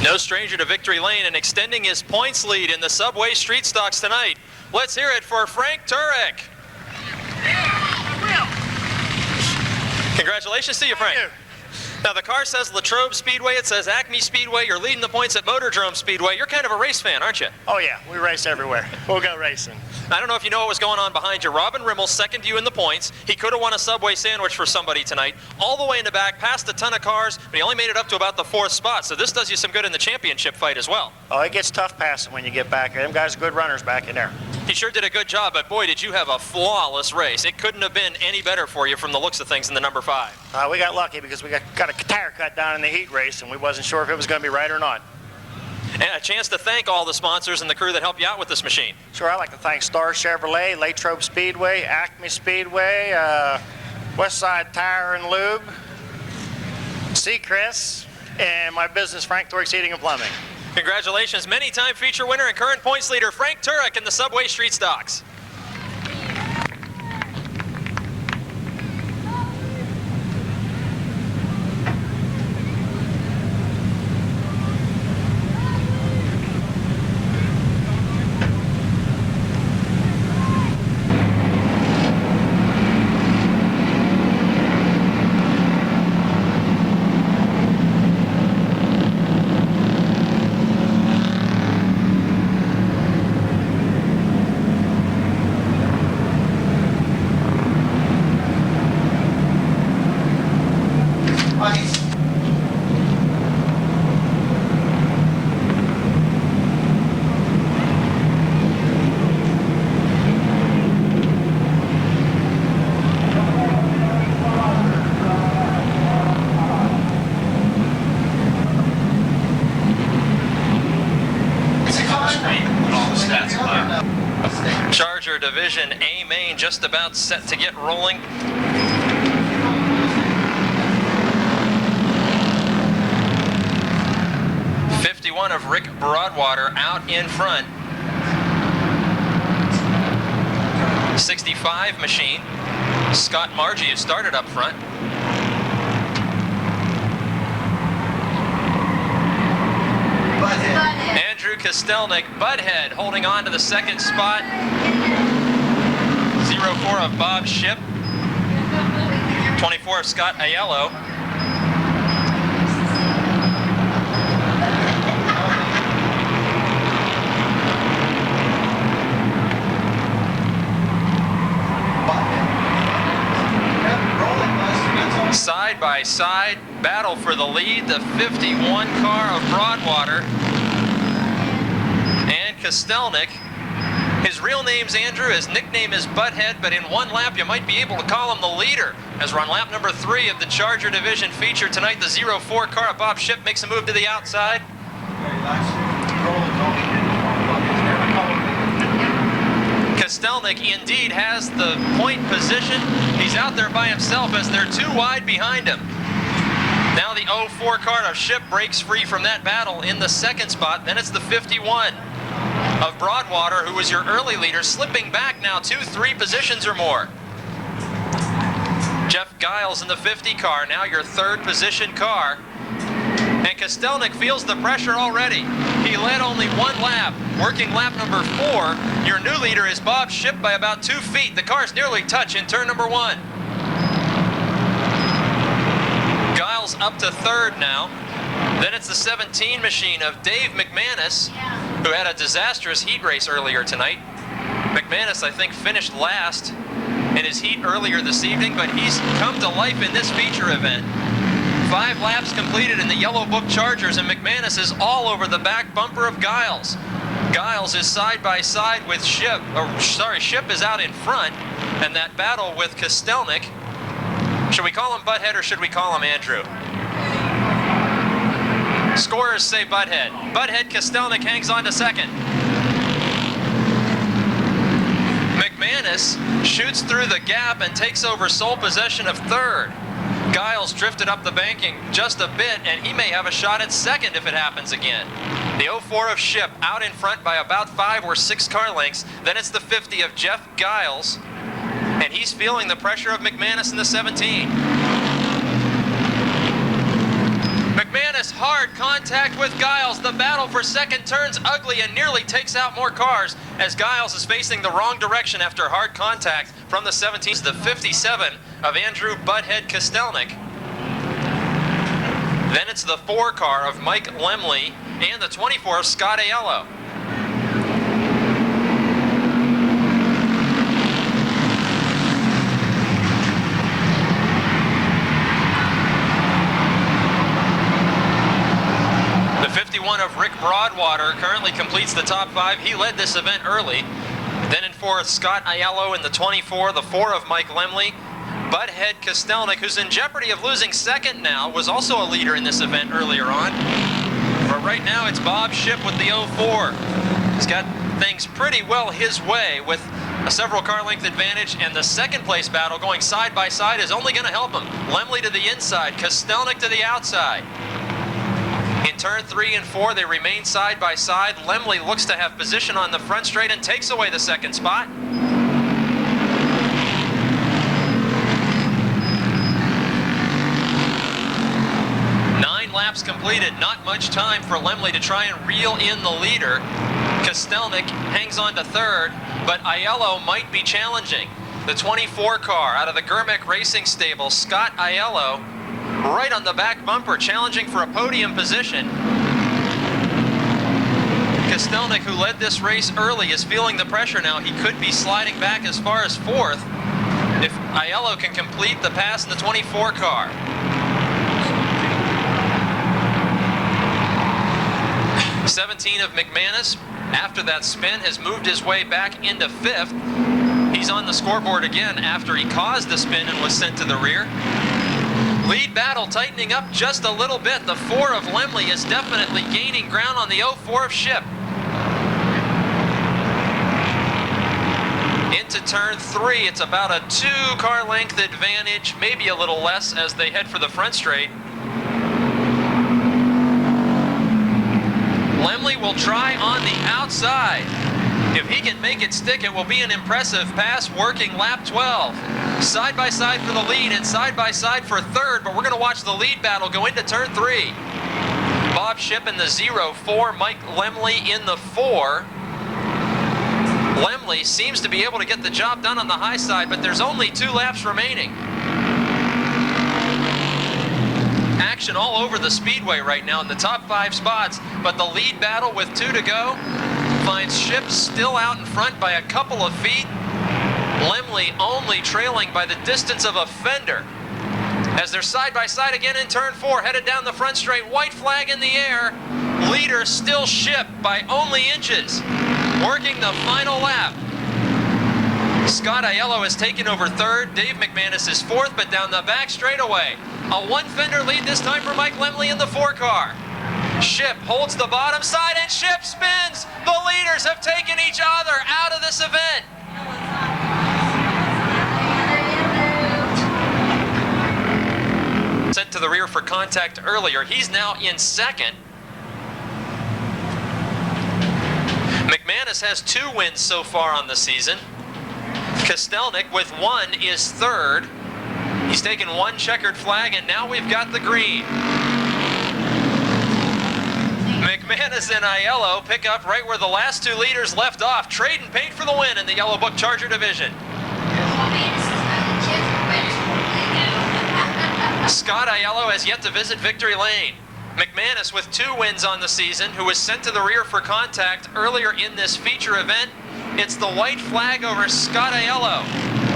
[SPEAKER 1] No stranger to victory lane and extending his points lead in the Subway Street Stocks tonight. Let's hear it for Frank Turek.
[SPEAKER 9] Yeah, I will.
[SPEAKER 1] Congratulations to you, Frank.
[SPEAKER 9] Thank you.
[SPEAKER 1] Now the car says Latrobe Speedway, it says Acme Speedway, you're leading the points at MOTORDROME Speedway. You're kind of a race fan, aren't you?
[SPEAKER 9] Oh yeah, we race everywhere. We'll go racing.
[SPEAKER 1] I don't know if you know what was going on behind you. Robin Rimmel second you in the points. He could have won a Subway sandwich for somebody tonight. All the way in the back, passed a ton of cars, but he only made it up to about the 4th spot. So this does you some good in the championship fight as well.
[SPEAKER 9] Oh, it gets tough passing when you get back there. Them guys are good runners back in there.
[SPEAKER 1] He sure did a good job, but boy, did you have a flawless race. It couldn't have been any better for you from the looks of things in the number 5.
[SPEAKER 9] We got lucky because we got a tire cut down in the heat race, and we wasn't sure if it was going to be right or not.
[SPEAKER 1] And a chance to thank all the sponsors and the crew that helped you out with this machine.
[SPEAKER 9] Sure, I'd like to thank Star Chevrolet, Latrobe Speedway, Acme Speedway, Westside Tire and Lube, Seacrest, and my business, Frank Torx Heating and Plumbing.
[SPEAKER 1] Congratulations, many-time feature winner and current points leader, Frank Turek in the Subway Street Stocks. Charger Division A main just about set to get rolling. '51 of Rick Broadwater out in front. 65 machine. Scott Margie has started up front. Andrew Kostelnik, Butthead, holding on to the 2nd spot. 04 of Bob Shipp. 24 of Scott Aiello. Side by side battle for the lead, the 51 car of Broadwater and Kostelnik. His real name's Andrew, his nickname is Butthead, but in one lap you might be able to call him the leader. As we're on lap number 3 of the Charger Division feature tonight, the 04 car of Bob Shipp makes a move to the outside. Kostelnik indeed has the point position. He's out there by himself as they're 2 wide behind him. Now the 04 car of Shipp breaks free from that battle in the 2nd spot. Then it's the 51 of Broadwater, who was your early leader, slipping back now 2-3 positions or more. Jeff Giles in the 50 car, now your 3rd position car. And Kostelnik feels the pressure already. He led only 1 lap, working lap number 4. Your new leader is Bob Shipp by about 2 feet. The cars nearly touch in turn number 1. Giles up to 3rd now. Then it's the 17 machine of Dave McManus, who had a disastrous heat race earlier tonight. McManus, I think, finished last in his heat earlier this evening, but he's come to life in this feature event. 5 laps completed in the Yellow Book Chargers, and McManus is all over the back bumper of Giles. Giles is side by side with Shipp. Shipp is out in front, and that battle with Kostelnik. Should we call him Butthead or should we call him Andrew? Scorers say Butthead. Butthead Kostelnik hangs on to 2nd. McManus shoots through the gap and takes over sole possession of 3rd. Giles drifted up the banking just a bit, and he may have a shot at 2nd if it happens again. The 04 of Shipp out in front by about 5 or 6 car lengths. Then it's the 50 of Jeff Giles, and he's feeling the pressure of McManus in the 17. McManus, hard contact with Giles. The battle for 2nd turns ugly and nearly takes out more cars as Giles is facing the wrong direction after hard contact from the 17. The 57 of Andrew Butthead Kostelnik. Then it's the 4 car of Mike Lemley and the 24 of Scott Aiello. The 51 of Rick Broadwater currently completes the top 5. He led this event early. Then in 4th, Scott Aiello in the 24, the 4 of Mike Lemley. Butthead Kostelnik, who's in jeopardy of losing 2nd now, was also a leader in this event earlier on. But right now it's Bob Shipp with the 04. He's got things pretty well his way with a several car length advantage, and the 2nd place battle going side by side is only going to help him. Lemley to the inside, Kostelnik to the outside. In turn 3 and 4, they remain side by side. Lemley looks to have position on the front straight and takes away the 2nd spot. 9 laps completed. Not much time for Lemley to try and reel in the leader. Kostelnik hangs on to 3rd, but Aiello might be challenging. The 24 car out of the Germec Racing Stable, Scott Aiello, right on the back bumper, challenging for a podium position. Kostelnik, who led this race early, is feeling the pressure now. He could be sliding back as far as 4th if Aiello can complete the pass in the 24 car. The 17 of McManus, after that spin, has moved his way back into 5th. He's on the scoreboard again after he caused the spin and was sent to the rear. Lead battle tightening up just a little bit. The 4 of Lemley is definitely gaining ground on the 04 of Shipp. Into turn 3, it's about a 2 car length advantage, maybe a little less as they head for the front straight. Lemley will try on the outside. If he can make it stick, it will be an impressive pass, working lap 12. Side by side for the lead and side by side for 3rd, but we're going to watch the lead battle go into turn 3. Bob Shipp in the 04, Mike Lemley in the 4. Lemley seems to be able to get the job done on the high side, but there's only 2 laps remaining. Action all over the speedway right now in the top 5 spots, but the lead battle with 2 to go finds Shipp still out in front by a couple of feet. Lemley only trailing by the distance of a fender. As they're side by side again in turn 4, headed down the front straight, white flag in the air. Leader still Shipp by only inches. Working the final lap. Scott Aiello has taken over 3rd. Dave McManus is 4th, but down the back straightaway. A 1-fender lead this time for Mike Lemley in the 4 car. Shipp holds the bottom side and Shipp spins. The leaders have taken each other out of this event. Sent to the rear for contact earlier. He's now in 2nd. McManus has 2 wins so far on the season. Kostelnik with 1 is 3rd. He's taken 1 checkered flag, and now we've got the green. McManus and Aiello pick up right where the last 2 leaders left off. Trade and paint for the win in the Yellow Book Charger division. Scott Aiello has yet to visit victory lane. McManus with 2 wins on the season, who was sent to the rear for contact earlier in this feature event. It's the white flag over Scott Aiello.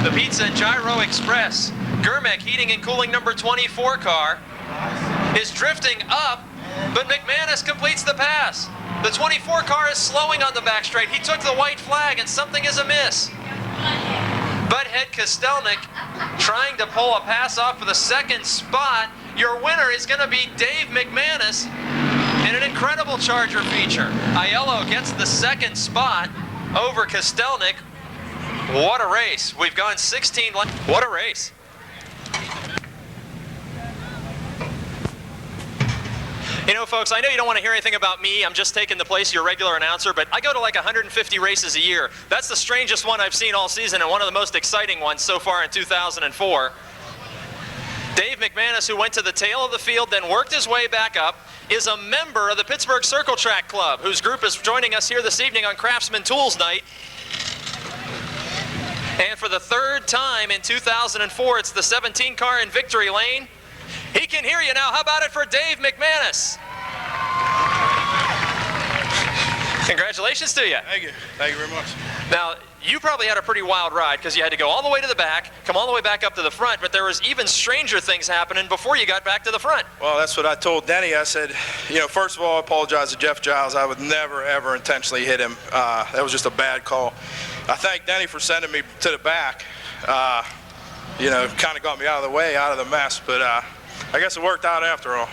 [SPEAKER 1] The Pizza and Gyro Express, Germec Heating and Cooling number 24 car, is drifting up, but McManus completes the pass. The 24 car is slowing on the back straight. He took the white flag and something is amiss. Butthead Kostelnik trying to pull a pass off for the 2nd spot. Your winner is going to be Dave McManus in an incredible Charger feature. Aiello gets the 2nd spot over Kostelnik. What a race. We've gone 16 laps. What a race. You know, folks, I know you don't want to hear anything about me. I'm just taking the place of your regular announcer, but I go to like 150 races a year. That's the strangest one I've seen all season and one of the most exciting ones so far in 2004. Dave McManus, who went to the tail of the field, then worked his way back up, is a member of the Pittsburgh Circle Track Club, whose group is joining us here this evening on Craftsman Tools Night. And for the 3rd time in 2004, it's the 17 car in victory lane. He can hear you now. How about it for Dave McManus? Congratulations to you.
[SPEAKER 10] Thank you. Thank you very much.
[SPEAKER 1] Now, you probably had a pretty wild ride because you had to go all the way to the back, come all the way back up to the front, but there was even stranger things happening before you got back to the front.
[SPEAKER 10] Well, that's what I told Denny. I said, you know, first of all, I apologize to Jeff Giles. I would never, ever intentionally hit him. That was just a bad call. I thank Denny for sending me to the back. You know, kind of got me out of the way, out of the mess, but I guess it worked out after all.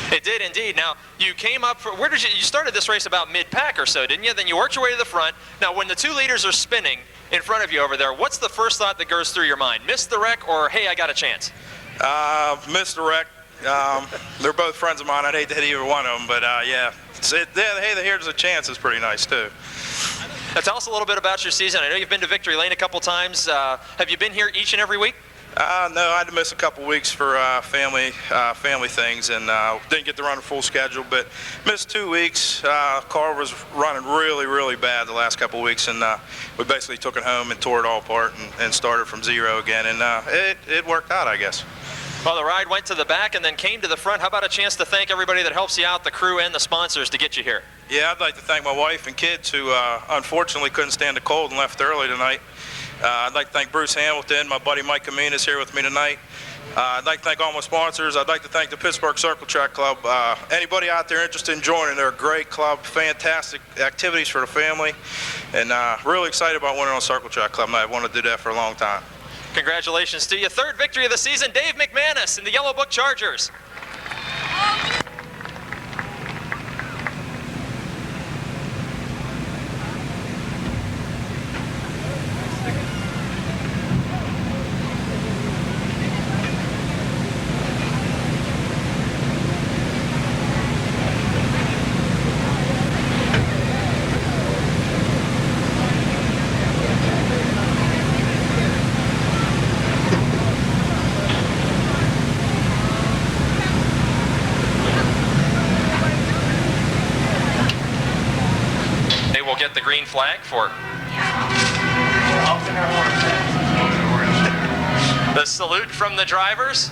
[SPEAKER 1] It did indeed. Now, you came up for, where did you started this race about mid-pack or so, didn't you? Then you worked your way to the front. Now, when the 2 leaders are spinning in front of you over there, what's the first thought that goes through your mind? Miss the wreck or, hey, I got a chance?
[SPEAKER 10] Missed the wreck. They're both friends of mine. I'd hate to hit either one of them, but yeah. Hey, here's a chance is pretty nice, too.
[SPEAKER 1] Now, tell us a little bit about your season. I know you've been to Victory Lane a couple times. Have you been here each and every week?
[SPEAKER 10] No, I had to miss a couple weeks for family things, and didn't get to run a full schedule, but missed 2 weeks. Car was running really bad the last couple weeks, and we basically took it home and tore it all apart and started from zero again, and it worked out, I guess.
[SPEAKER 1] Well, the ride went to the back and then came to the front. How about a chance to thank everybody that helps you out, the crew and the sponsors, to get you here?
[SPEAKER 10] Yeah, I'd like to thank my wife and kids who unfortunately couldn't stand the cold and left early tonight. I'd like to thank Bruce Hamilton, my buddy Mike Kameen is here with me tonight. I'd like to thank all my sponsors. I'd like to thank the Pittsburgh Circle Track Club. Anybody out there interested in joining, they're a great club, fantastic activities for the family, and really excited about winning on Circle Track Club, and I wanted to do that for a long time.
[SPEAKER 1] Congratulations to you. 3rd victory of the season, Dave McManus in the Yellow Book Chargers. Get the green flag for the salute from the drivers.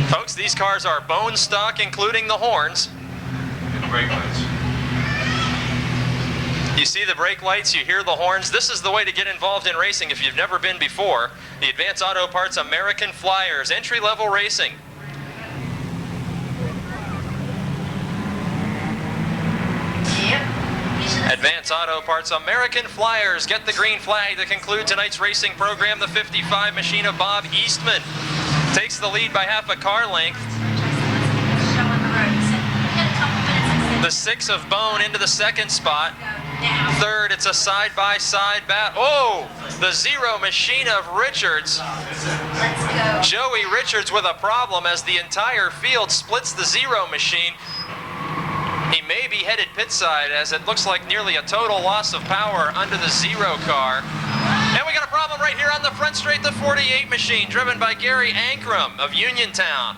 [SPEAKER 1] Folks, these cars are bone stock, including the horns.
[SPEAKER 2] Brake lights.
[SPEAKER 1] You see the brake lights, you hear the horns. This is the way to get involved in racing if you've never been before. The Advance Auto Parts American Flyers, entry-level racing. Advance Auto Parts American Flyers get the green flag to conclude tonight's racing program. The 55 machine of Bob Eastman takes the lead by half a car length. The 6 of Bone into the 2nd spot. 3rd, it's a side-by-side battle. Oh, the 0 machine of Richards. Joey Richards with a problem as the entire field splits the 0 machine. He may be headed pit side as it looks like nearly a total loss of power under the 0 car. And we got a problem right here on the front straight, the 48 machine driven by Gary Ankrum of Uniontown.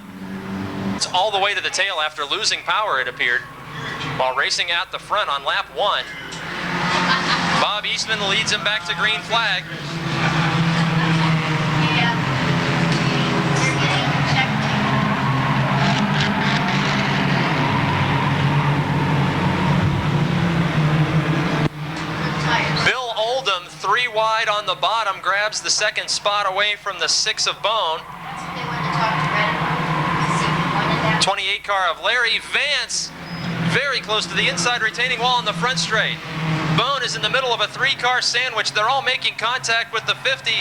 [SPEAKER 1] It's all the way to the tail after losing power, it appeared, while racing out the front on lap 1. Bob Eastman leads him back to green flag. Bill Oldham, 3 wide on the bottom, grabs the 2nd spot away from the 6 of Bone. 28 car of Larry Vance, very close to the inside retaining wall on the front straight. Bone is in the middle of a 3-car sandwich. They're all making contact with the 50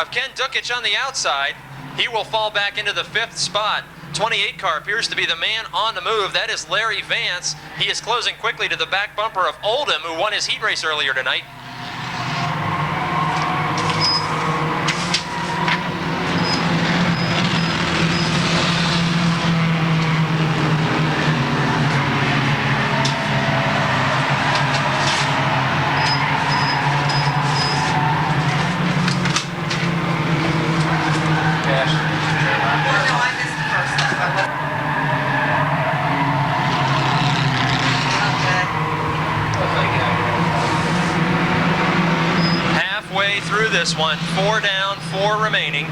[SPEAKER 1] of Ken Dukich on the outside. He will fall back into the 5th spot. 28 car appears to be the man on the move. That is Larry Vance. He is closing quickly to the back bumper of Oldham, who won his heat race earlier tonight. Through this one, 4 down, 4 remaining.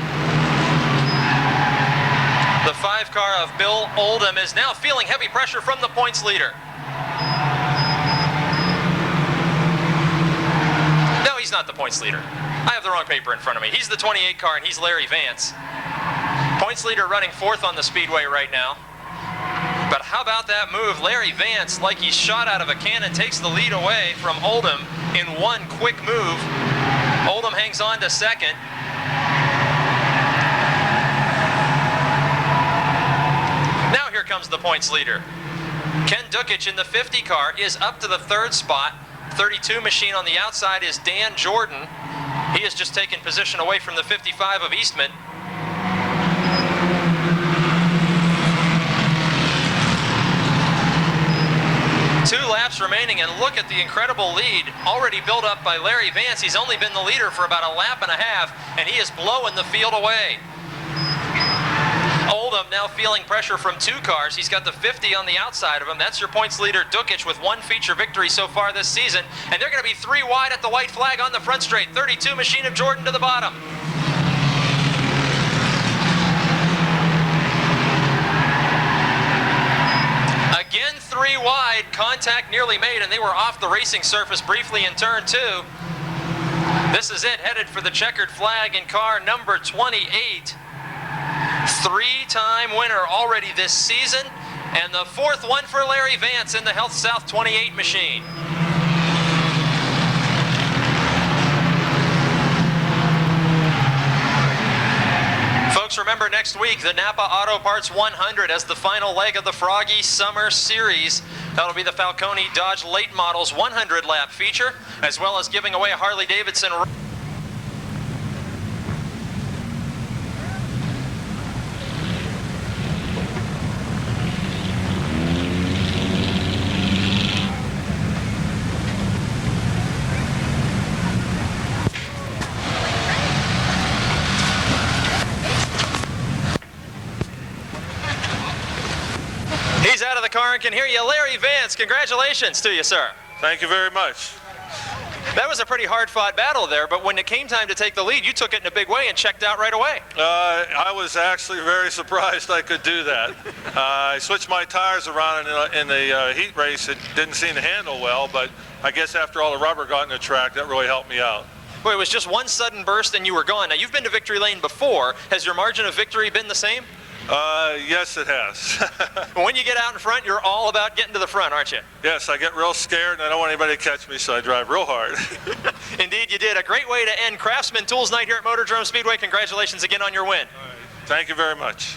[SPEAKER 1] The 5 car of Bill Oldham is now feeling heavy pressure from the points leader. No, he's not the points leader. I have the wrong paper in front of me. He's the 28 car, and he's Larry Vance. Points leader running 4th on the speedway right now. But how about that move? Larry Vance, like he's shot out of a cannon, takes the lead away from Oldham in one quick move. Oldham hangs on to 2nd. Now here comes the points leader. Ken Dukic in the 50 car is up to the 3rd spot. 32 machine on the outside is Dan Jordan. He has just taken position away from the 55 of Eastman. Two laps remaining, and look at the incredible lead already built up by Larry Vance. He's only been the leader for about a lap and a half, and he is blowing the field away. Oldham now feeling pressure from 2 cars. He's got the 50 on the outside of him. That's your points leader, Dukic, with 1 feature victory so far this season. And they're going to be 3 wide at the white flag on the front straight. 32 machine of Jordan to the bottom. Again, 3 wide, contact nearly made, and they were off the racing surface briefly in turn 2. This is it, headed for the checkered flag in car number 28. 3-time winner already this season, and the 4th one for Larry Vance in the Health South 28 machine. Folks, remember next week, the Napa Auto Parts 100 as the final leg of the Froggy Summer Series. That'll be the Falcone Dodge Late Models 100 lap feature, as well as giving away a Harley-Davidson. He's out of the car and can hear you. Larry Vance, congratulations to you, sir.
[SPEAKER 2] Thank you very much.
[SPEAKER 1] That was a pretty hard-fought battle there, but when it came time to take the lead, you took it in a big way and checked out right away.
[SPEAKER 2] I was actually very surprised I could do that. I switched my tires around in the heat race. It didn't seem to handle well, but I guess after all the rubber got in the track, that really helped me out.
[SPEAKER 1] Boy, it was just one sudden burst and you were gone. Now, you've been to victory lane before. Has your margin of victory been the same?
[SPEAKER 2] Yes, it has.
[SPEAKER 1] When you get out in front, you're all about getting to the front, aren't you?
[SPEAKER 2] Yes, I get real scared and I don't want anybody to catch me, so I drive real hard.
[SPEAKER 1] Indeed, you did. A great way to end Craftsman Tools Night here at MOTORDROME Speedway. Congratulations again on your win.
[SPEAKER 2] Thank you very much.